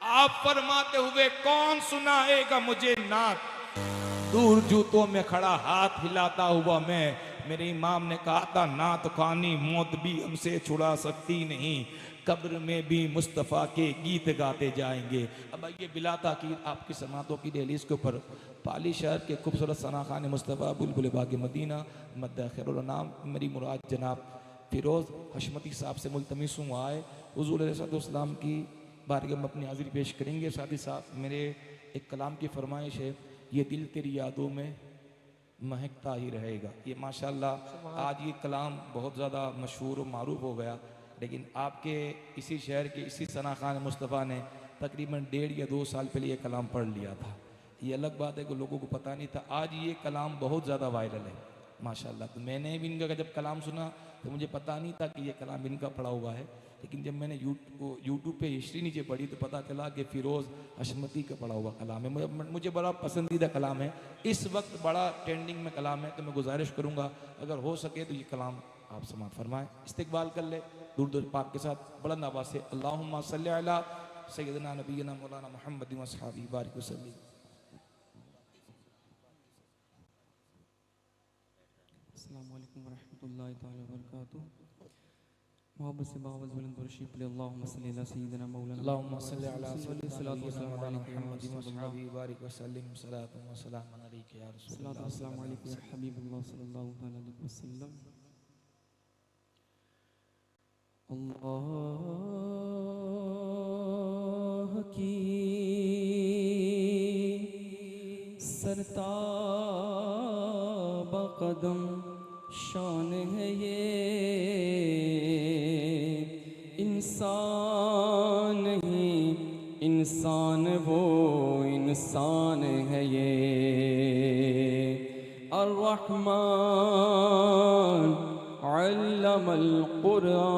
आप फरमाते हुए कौन सुनाएगा मुझे नात, दूर जूतों में खड़ा हाथ हिलाता हुआ मैं। मेरे इमाम ने कहा था नात खानी मौत भी हमसे छुड़ा सकती नहीं, कब्र में भी मुस्तफ़ा के गीत गाते जाएंगे। अब ये बिला ताकीद आपकी समातों की दहलीज के ऊपर पाली शहर के खूबसूरत सना खान मुस्तफ़ा बुलबुल बाग मदीना मद्दा खैरुल नाम मेरी मुराद जनाब फिरोज़ हशमती साहब से मुल्तमिस हूँ आए हुज़ूर अलैहिस्सलाम की बारगाह में अपनी हाज़िरी पेश करेंगे। साथ ही साथ मेरे एक कलाम की फरमाइश है, ये दिल तेरी यादों में महकता ही रहेगा। ये माशाल्लाह आज ये कलाम बहुत ज़्यादा मशहूर और मारूफ हो गया, लेकिन आपके इसी शहर के इसी सना खान मुस्तफ़ा ने तकरीबन 1.5 या 2 साल पहले ये कलाम पढ़ लिया था। ये अलग बात है कि लोगों को पता नहीं था। आज ये कलाम बहुत ज़्यादा वायरल है माशाल्लाह। तो मैंने भी इनका जब कलाम सुना तो मुझे पता नहीं था कि ये कलाम इनका पढ़ा हुआ है, लेकिन जब मैंने यूट्यूब पे हिस्ट्री नीचे पढ़ी तो पता चला कि फिरोज़ हशमती का पढ़ा हुआ कलाम है। मुझे बड़ा पसंदीदा कलाम है, इस वक्त बड़ा ट्रेंडिंग में कलाम है। तो मैं गुजारिश करूँगा अगर हो सके तो ये कलाम आप समाअत फरमाएं, इस्तिकबाल कर ले दुरूद पाक के साथ बुलंद आवाज़ से। अल्लाहुम्मा सल्ली अला सय्यदना नबीना मौलाना मुहम्मद व अस्हाबी बारिक वसल्लम। अस्सलामु अलैकुम व रहमतुल्लाहि तआला व बरकातुहू। मोहब्बत से बावज़ बुलंद तशरीफ ले अल्लाहुम्मा सल्ली अला सय्यिदिना मौलाना अल्लाहुम्मा सल्ली अला सय्यिदिना मौलाना मुहम्मद व अस्हाबी बारिक वसल्लम। सलातु व सलाम अलैका या रसूलल्लाह। अस्सलामु अलैकुम या हबीबल्लाह सल्लल्लाहु अलैहि वसल्लम। अल्लाह की सरताब कदम शान है ये, इंसान नहीं इंसान वो इंसान है ये। अर्रहमान अल्लमल कुरान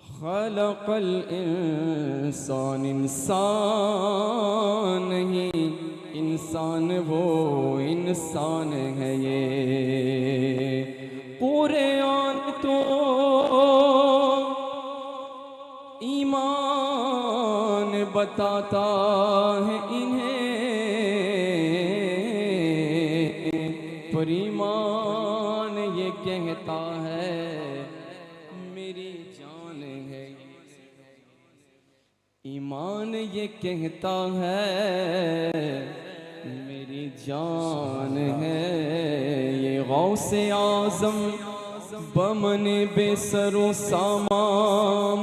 खलक़ल इंसान, इंसान नहीं इंसान वो इंसान है ये। कुरान तो ईमान बताता है इन्हें, पर ईमान ये कहता है मेरी जान है। ईमान ये कहता है मेरी जान है। ये गौसे आज़म बमन बेसरो सामा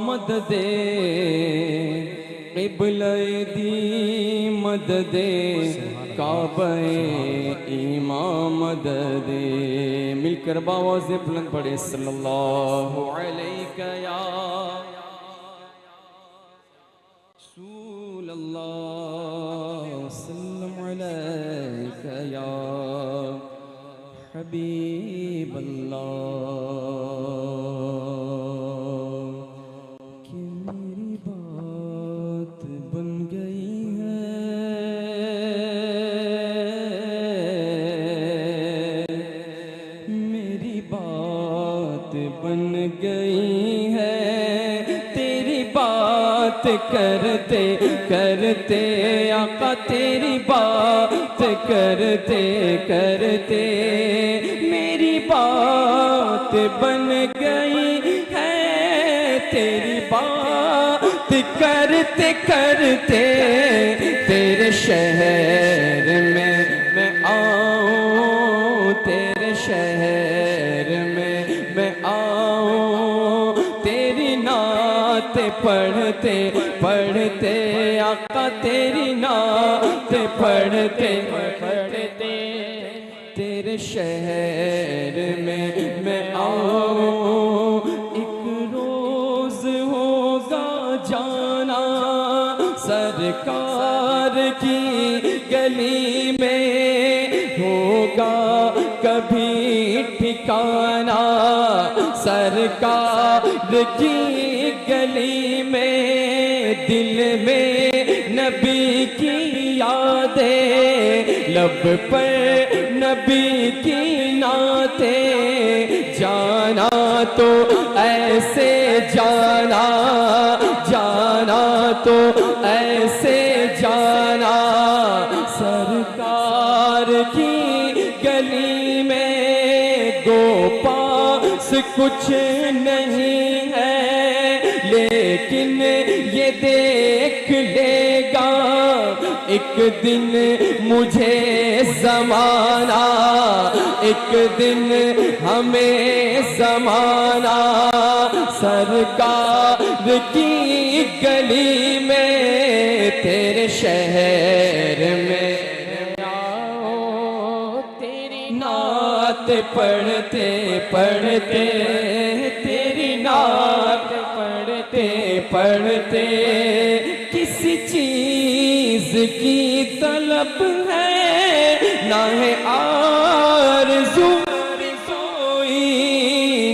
मददे, क़िबले दी मददे, काबे इमाम मददे। मिलकर बावाज़े बुलंद पढ़े सल्लल्लाहु अलैका या रसूलल्लाह, सल्लल्लाहु अलैका या हबीबल्लाह। कि मेरी बात बन गई है, मेरी बात बन गई है। तेरी बात करते करते आका, तेरी बात करते करते मेरी बात बन गई है। तेरी बात करते करते तेरे शहर में मैं आऊं, तेरे शहर में मैं आऊं। तेरी नात पढ़ते पढ़ते आका, तेरी नात पढ़ते पढ़ते तेरे शहर में मैं आऊं। एक रोज होगा जाना सरकार की गली में, होगा कभी ठिकाना सरकार की गली में। दिल में न नबी की यादें, लब पर नबी की नातें, जाना तो ऐसे जाना, जाना तो ऐसे जाना, सरकार की गली में दो पास कुछ नहीं है, लेकिन ये देख लेगा एक दिन मुझे ज़माना, एक दिन हमें ज़माना, सरकार की गली में तेरे शहर में आओ, तेरी नात पढ़ते पढ़ते, तेरी नात पढ़ते पढ़ते, किसी चीज की तलब है ना है आरज़ू भी कोई,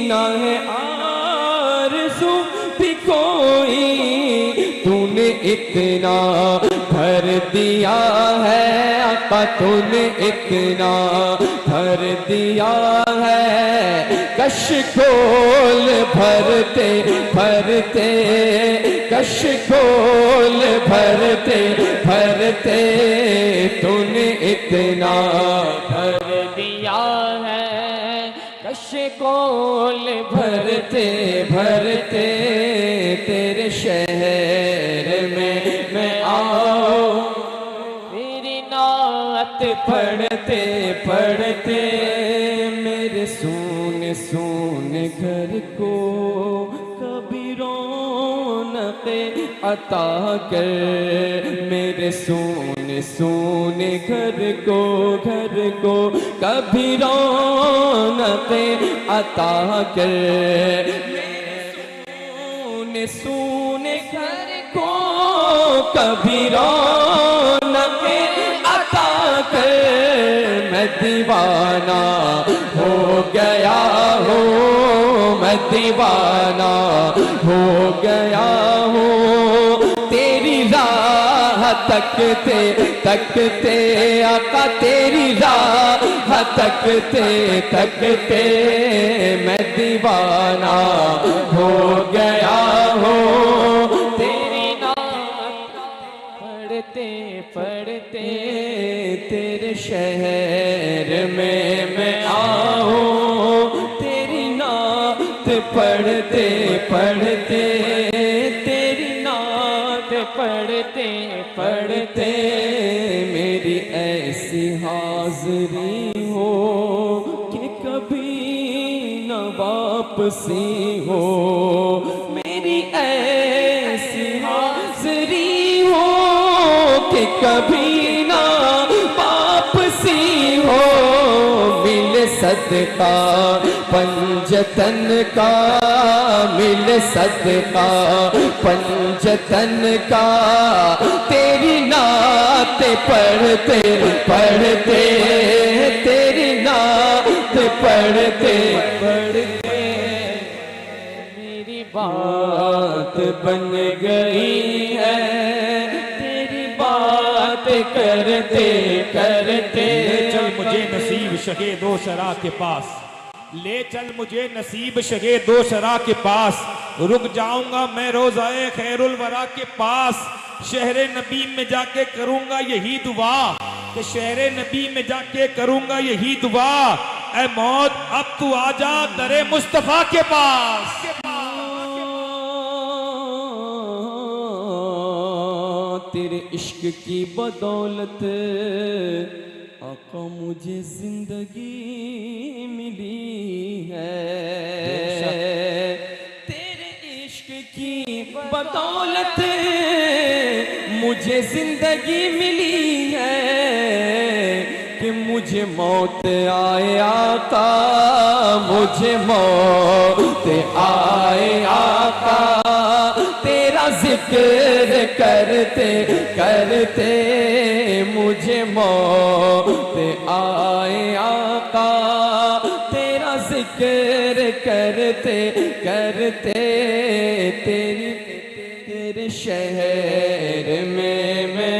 ना है आरज़ू भी कोई, तूने इतना भर दिया है आका, तूने इतना भर दिया है, कश खोल भरते भरते, कश खोल भरते भरते, तूने इतना भर दिया है, कश खोल भरते भरते, तेरे शहर में मैं आऊं, तेरी नात पढ़ते पढ़ते, मेरे सोने सोने घर को कभी रौनक अता कर, मेरे सोने सोने घर को कभी रौनक अता कर, मेरे सोने घर को कभी रौनक अता कर, मैं दीवाना हो गया हूँ, मैं दीवाना हो गया हूँ, तेरी राह तकते तकते आका, तेरी राह तकते तकते, मैं दीवाना हो गया हूँ, तेरी नात पढ़ते पढ़ते, तेरे शहर में मैं आऊं, तेरी नात पढ़ते पढ़ते, तेरी नात पढ़ते पढ़ते, मेरी ऐसी हाज़री हो कि कभी न वापसी हो, मेरी ऐसी हाज़री हो कि कभी ना वापसी हो, मिले सदका पंजतन का, मिले सदका पंजतन का, तेरी नात पढ़ते पढ़ते, तेरी नात पढ़ते पढ़ते, मेरी बात बन गई है, तेरी बात करते करते, चल मुझे नसीब शगे दो शरा के पास, ले चल मुझे नसीब शगे दो शरा के पास, रुक जाऊंगा मैं रोज़ाए खैरुल वरा के पास, शहरे नबी में जाके करूंगा यही दुआ, कि शहरे नबी में जाके करूंगा यही दुआ, ऐ मौत अब तू आजा दरे मुस्तफा के पास। तेरे इश्क की बदौलत आका मुझे जिंदगी मिली है, तेरे इश्क की बदौलत मुझे जिंदगी मिली है, कि मुझे मौत आए आका, मुझे मौत आए आका, तेरा जिक्र करते करते, मुझे मौत आए आका, तेरा जिक्र करते करते, तेरे शहर में मैं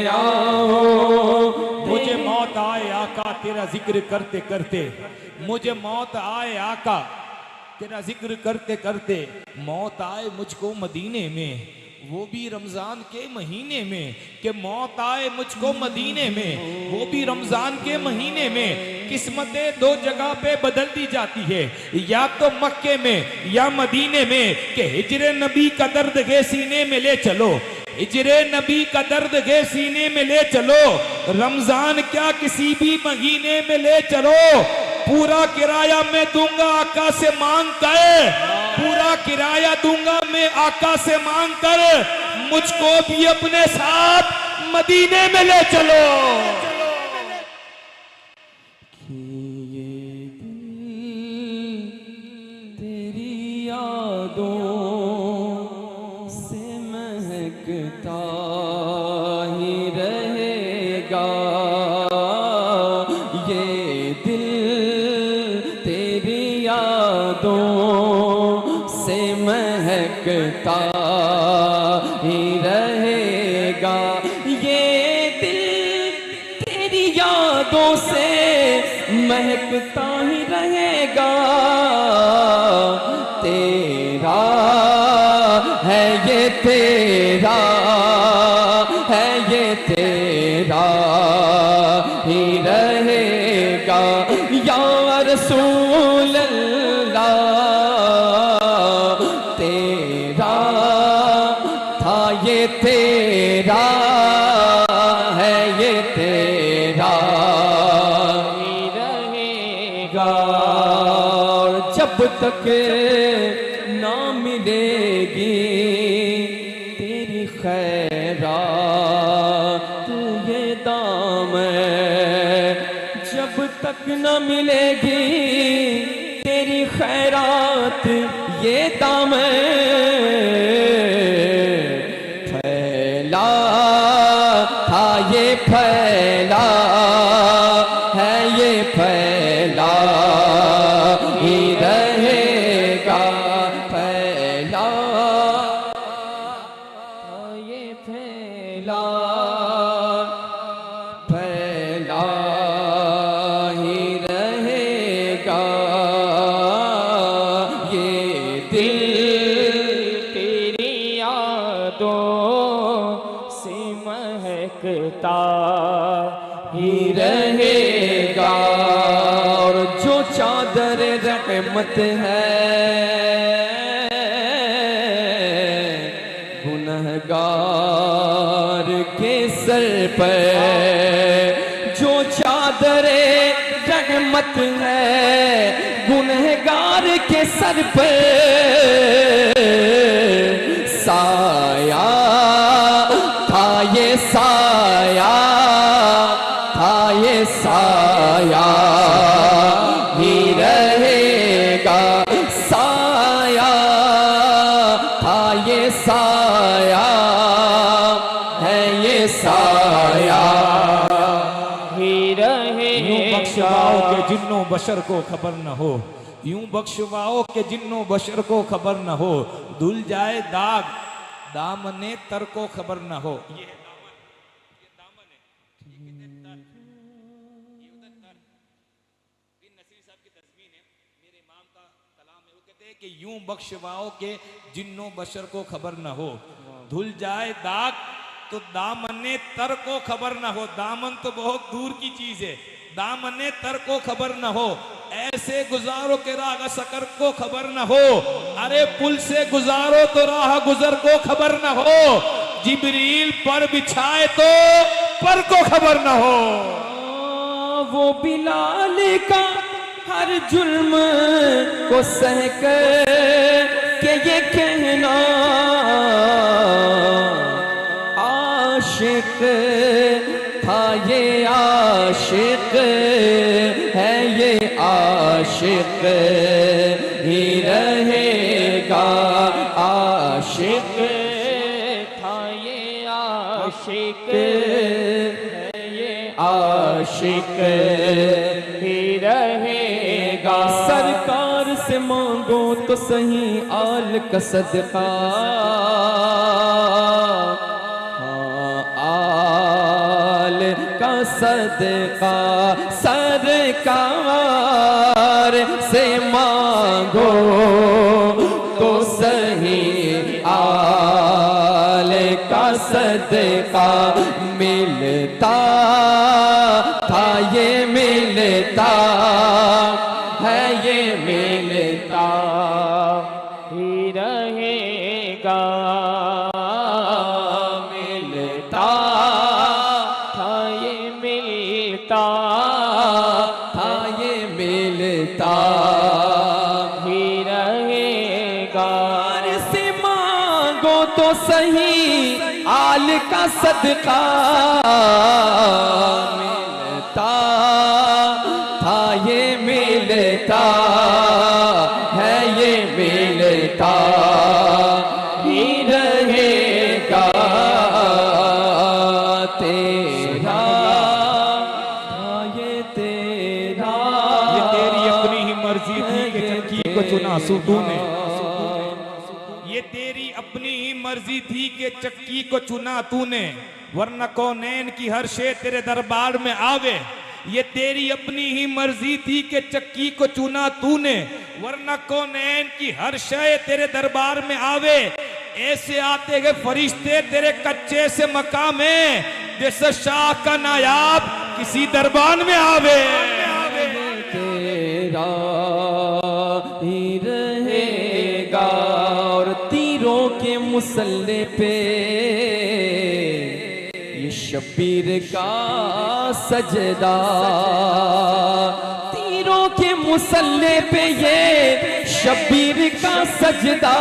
तेरा जिक्र करते करते मुझे मौत आए आका, तेरा जिक्र करते करते मौत आए मुझको मदीने में, वो भी रमजान के महीने में, कि मौत आए मुझको मदीने में, वो भी रमजान के महीने में। किस्मतें दो जगह पे बदल दी जाती है, या तो मक्के में या मदीने में, कि हिजरे नबी का दर्द के सीने में ले चलो, हिजरे नबी का दर्द के सीने में ले चलो, रमजान क्या किसी भी महीने में ले चलो। पूरा किराया मैं दूंगा आका से मांग कर, पूरा किराया दूंगा मैं आका से मांग कर, मुझको भी अपने साथ मदीने में ले चलो। कि ये दिल तेरी यादों से महकता ही रहेगा, ये दिल तेरी यादों से महकता ही रहेगा, ये दिल तेरी यादों से महकता ही रहेगा। तेरा है ये तेरा है ये तेरा ही रहेगा या रसूल अल्लाह। तेरा था ये तेरा है ये तेरा ही रहेगा। जब तक ना मिलेगी तेरी खैरात ये दामन, जब तक न मिलेगी तेरी खैरात ये दामन, फैला था ये फैला है ये फैला ही रहेगा, फैला ये फैला फैला ही रहेगा। ये दिल तेरी यादों से महकता ही रहेगा। और जो चादर रहमत है गुनहगार के सर पर, जो चादर रहमत है गुनहगार के सर पर, साया था ये साया था ये साया ही रहेगा, साया था ये साया है ये साया ही यूं बख्शवाओ रहेगा। के जिन्नो बशर को खबर न हो, यूं बख्शवाओ के जिन्नो बशर को खबर न हो, धुल जाए दाग दामने तर को खबर न हो। ये दामन है, ये कहते हैं तर, ये उधर तर। बिन नसीर साहब की तज़मीन है, मेरे इमाम का कलाम है, वो कहते हैं कि यूं बख्शवाओ के जिन्नो बशर को खबर न हो, धुल जाए दाग तो दामने तर को खबर न हो। दामन तो बहुत दूर की चीज है, दामने तर को खबर न हो, ऐसे गुजारो के राह सकर को खबर न हो, अरे पुल से गुजारो तो राह गुजर को खबर न हो, जिब्रील पर बिछाए तो पर को खबर न हो। वो बिलाल का हर जुल्म को सह कर के ये कहना आशिक था ये आशिक है ये आशिक ही रहेगा, आशिक था ये आशिक है ये आशिक ही रहेगा। सरकार से मांगो तो सही आल का सदका, हाँ आल का सदका सरकार से मांगो तो सही, आले का सदका मिलता था, ये मिलता है, ये मिलता ही रहेगा, मिलता था, ये मिलता था, ये मिलता ही रहेगा। से मांगो तो सही, आल का सदका मिलता था, ये मिलता है, ये मिलता ही रहेगा। तेरा ये तेरा, ये तेरी अपनी ही मर्जी थी कि चक्की को चुना सूदू ने, ये तेरी अपनी ही मर्जी थी कि चक्की को चुना तूने, वरना कौनैन की हर शे तेरे दरबार में आवे। ये तेरी अपनी ही मर्जी थी कि चक्की को चुना तूने, वरना कौनैन की हर शे तेरे दरबार में आवे। ऐसे आते गए फरिश्ते तेरे कच्चे से मकाम में, जैसे शाह का नायाब किसी दरबार में आवे। तेरा ही रहेगा। और तीरों के मुसल्ले पे ये शबीर का सजदा, तीरों के मुसल्ले पे ये शबीर का सजदा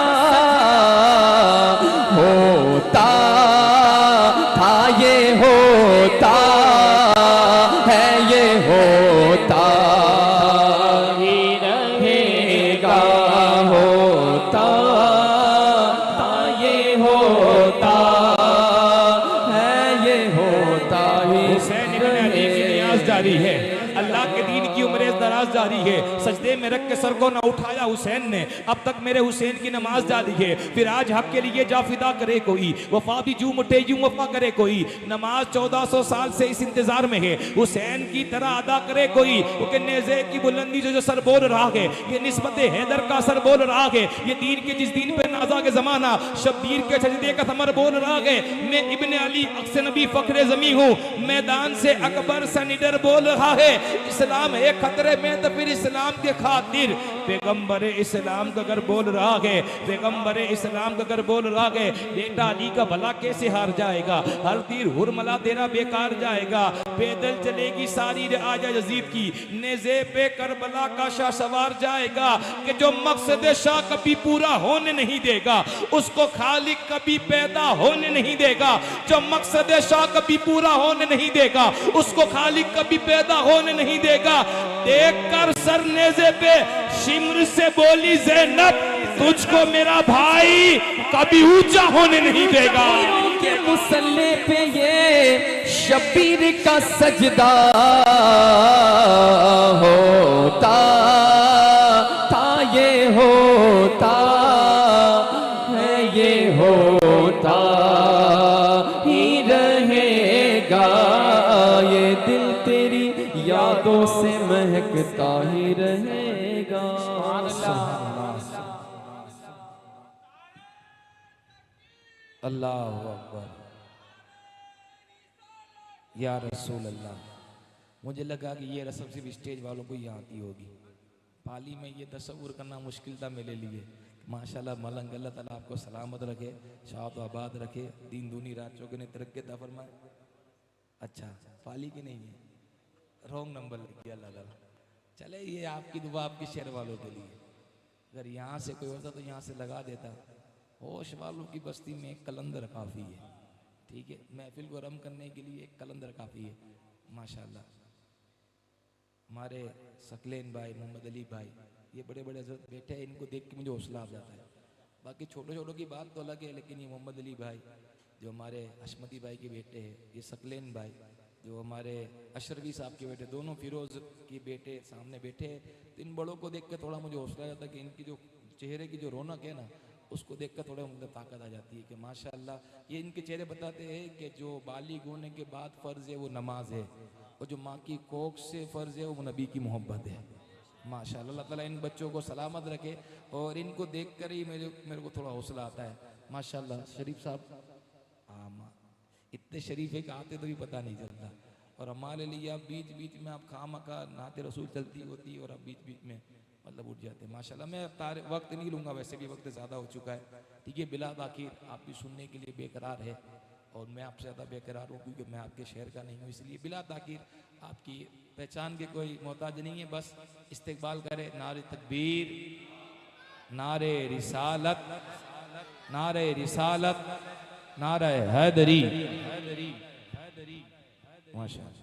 होता था, ये होता है, ये होता ही रहेगा, होता था, ये होता है, ये होता ही हुसैन इब्न अली की नियाज जारी है, अल्लाह के दीन की उम्र दराज जारी है। सजदे में रख के सर को न उठाया हुसैन ने, अब तक मेरे हुसैन की नमाज जारी है। फिर आज हक के लिए जा फिदा करे कोई, वफा भी जू मुठे यूं वफा करे कोई। नमाज 1400 साल से इस इंतजार में है, हुसैन की तरह अदा करे कोई। क्योंकि नेज़े की बुलंदी जो सर बोल रहा है, ये निस्बत हैदर का सर बोल रहा है। ये दीन के जिस दीन पे नाजा के जमाना, शब्बीर के सजदे का समर बोल रहा है। मैं इब्ने अली अक्स नबी फखरे जमी हूँ, मैदान से अकबर सा निडर बोल रहा है। इस्लाम है खतरे में तो फिर इस्लाम के खातिर पैगंबर इस्लाम का अगर बोल रहा है, पैगंबर इस्लाम का अगर बोल रहा है, बेटा अली का भला कैसे हार जाएगा, हर तीर हुरमला तेरा बेकार जाएगा। पैदल चलेगी सारी आजा यजीद की, नेज़े पे करबला का शाह सवार जाएगा। कि जो मकसद शाह कभी पूरा होने नहीं देगा, उसको खालिक कभी पैदा होने नहीं देगा। जो मकसद शाह कभी पूरा होने नहीं देगा, उसको खालिक कभी पैदा होने नहीं देगा। देख कर सर नेज़े पे शिम्र से बोली ज़ैनब, तुझको मेरा भाई कभी ऊंचा होने नहीं देगा। के मुसल्ले पे ये शबीर का सजदा होता था, ये होता है, ये होता ही रहेगा। ये दिल तेरी यादों से महकता ही रहेगा। अल्लाहु अकबर, या रसूल अल्लाह। मुझे लगा कि ये रस्म सिर्फ स्टेज वालों को ही आती होगी, पाली में ये तस्वुर करना मुश्किल था मेरे लिए। माशाल्लाह मलंग, अल्लाह ताला आपको सलामत रखे, शाद आबाद रखे, दिन दूनी रात चौगुनी तरक्की अता फरमाए। अच्छा पाली की नहीं है, रॉन्ग नंबर लिख दिया अल्लाह ताला। चले ये आपकी दुआ आपके शहर वालों के लिए, अगर यहाँ से कोई होता तो यहाँ से लगा देता। होश वालों की बस्ती में एक कलंदर काफ़ी है, ठीक है, महफिल को रम करने के लिए एक कलंदर काफ़ी है। माशाल्लाह हमारे सकलेन भाई, मोहम्मद अली भाई, ये बड़े बड़े हज़रत बैठे हैं, इनको देख के मुझे हौसला आ जाता है। बाकी छोटे छोटों की बात तो अलग है, लेकिन ये मोहम्मद अली भाई जो हमारे हशमती भाई के बेटे हैं, ये सकलेन भाई जो हमारे अशरफी साहब के बेटे, दोनों फिरोज़ के बेटे सामने बैठे हैं, तो इन बड़ों को देख के थोड़ा मुझे हौसला आता है कि इनकी जो चेहरे की जो रौनक है ना, उसको देखकर थोड़ा मतलब ताकत आ जाती है कि माशाअल्लाह। ये इनके चेहरे बताते हैं कि जो बालिग होने के बाद फ़र्ज़ है वो नमाज है, और जो माँ की कोख से फ़र्ज़ है वो नबी की मोहब्बत है। माशाअल्लाह, अल्लाह ताला इन बच्चों को सलामत रखे, और इनको देखकर ही मेरे को थोड़ा हौसला आता है। माशाअल्लाह शरीफ साहब इतने शरीफ है कि आते तो भी पता नहीं चलता, और हमारे लिए आप बीच बीच में आप खामखा नाते रसूल चलती होती और आप बीच बीच में मतलब उठ जाते हैं। माशाल्लाह मैं वक्त नहीं लूँगा, वैसे भी वक्त ज़्यादा हो चुका है। ठीक है, बिला आखिर आप भी सुनने के लिए बेकरार है, और मैं आपसे ज़्यादा बेकरार हूँ क्योंकि मैं आपके शहर का नहीं हूँ, इसलिए बिला आखिर आपकी पहचान के कोई मोहताज नहीं है। बस इस्तेकबाल करे, नारे तकबीर, नारे रिसालत, नारे रिसालत, नारे हैदरी। माशाअल्लाह।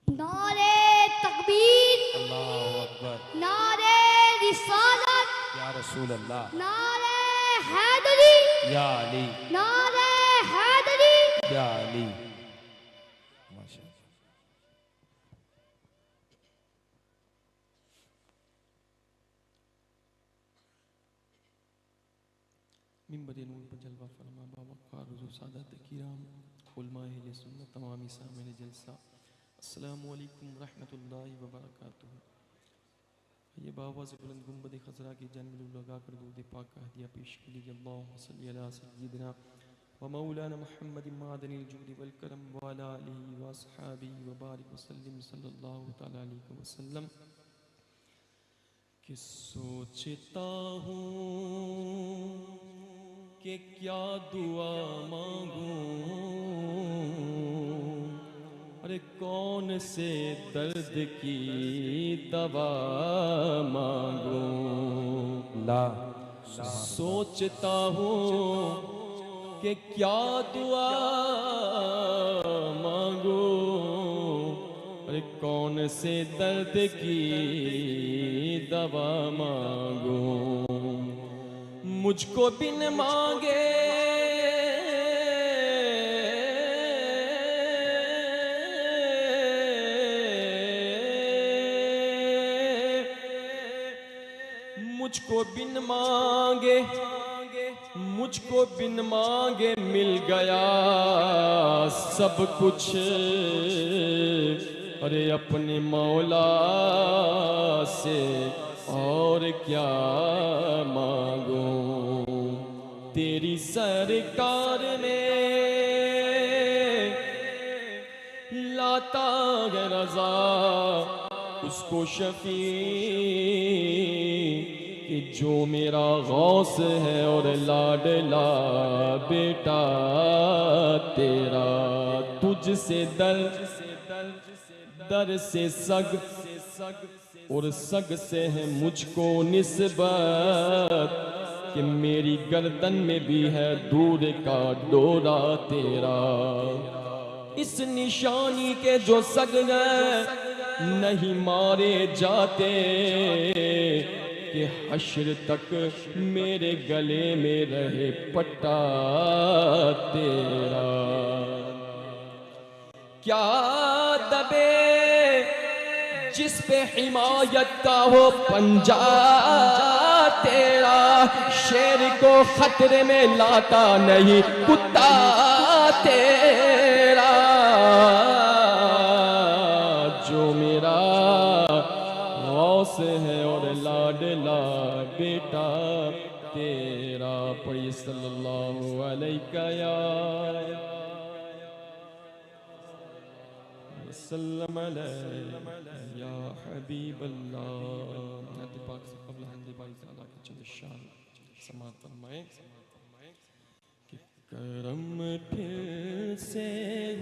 नारे तकबीर, अल्लाहु अकबर, नारे रिसालत, या रसूल अल्लाह, नारे हैदरी, या अली, नारे हैदरी। या अली। माशाअल्लाह। मिंबर नूर पर जलवा फरमा बावक़ार हुज़ूर सादात किराम उलमा अहले सुन्नत तमामी सामने जलसा, अस्सलामु अलैकुम रहमतुल्लाहि व बरकातुहू। ये बावाज़ बुलंद गुंबद खज़रा की जन्म लगा कर दूध पाक का हदिया पेश के लिए अल्लाहुम्मा सल्ली अला सय्यिदिना व मौलाना मुहम्मद मादनिल जूद वल करम व अला आलिहि व अस्हाबिहि व बारिक वसल्लम सल्लल्लाहु तआला अलैहि वसल्लम। कि सोचता हूँ कि क्या दुआ मांगूं, अरे कौन से दर्द की दवा मांगूं। ला सोचता हूँ कि क्या दुआ मांगूं, अरे कौन से दर्द की दवा मांगूं। मुझको बिन मांगे मुझको बिन मांगे मुझको बिन मांगे मिल गया सब कुछ, अरे अपने मौला से और क्या मांगूं। तेरी सरकार ने लाता है रज़ा उसको शफी, कि जो मेरा गौस है और लाडला बेटा तेरा। तुझसे दर से सग और सग से है मुझको निस्बत, कि मेरी गर्दन में भी है दूर का डोरा तेरा। इस निशानी के जो सग हैं नहीं मारे जाते, कि हश्र तक मेरे गले में रहे पट्टा तेरा। क्या दबे जिस पे हिमायत का हो पंजा तेरा, शेर को खतरे में लाता नहीं कुत्ता तेरा। जो मेरा गौस है और लाडला बेटा तेरा। पढ़िए सल्लल्लाहु अलैहि वसल्लम या हबीब अल्लाह। पाक से क़ब्ल हंदे बाई ताला के चंद शान समात फरमाए कि करम फिर से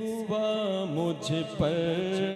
हुआ मुझ पर,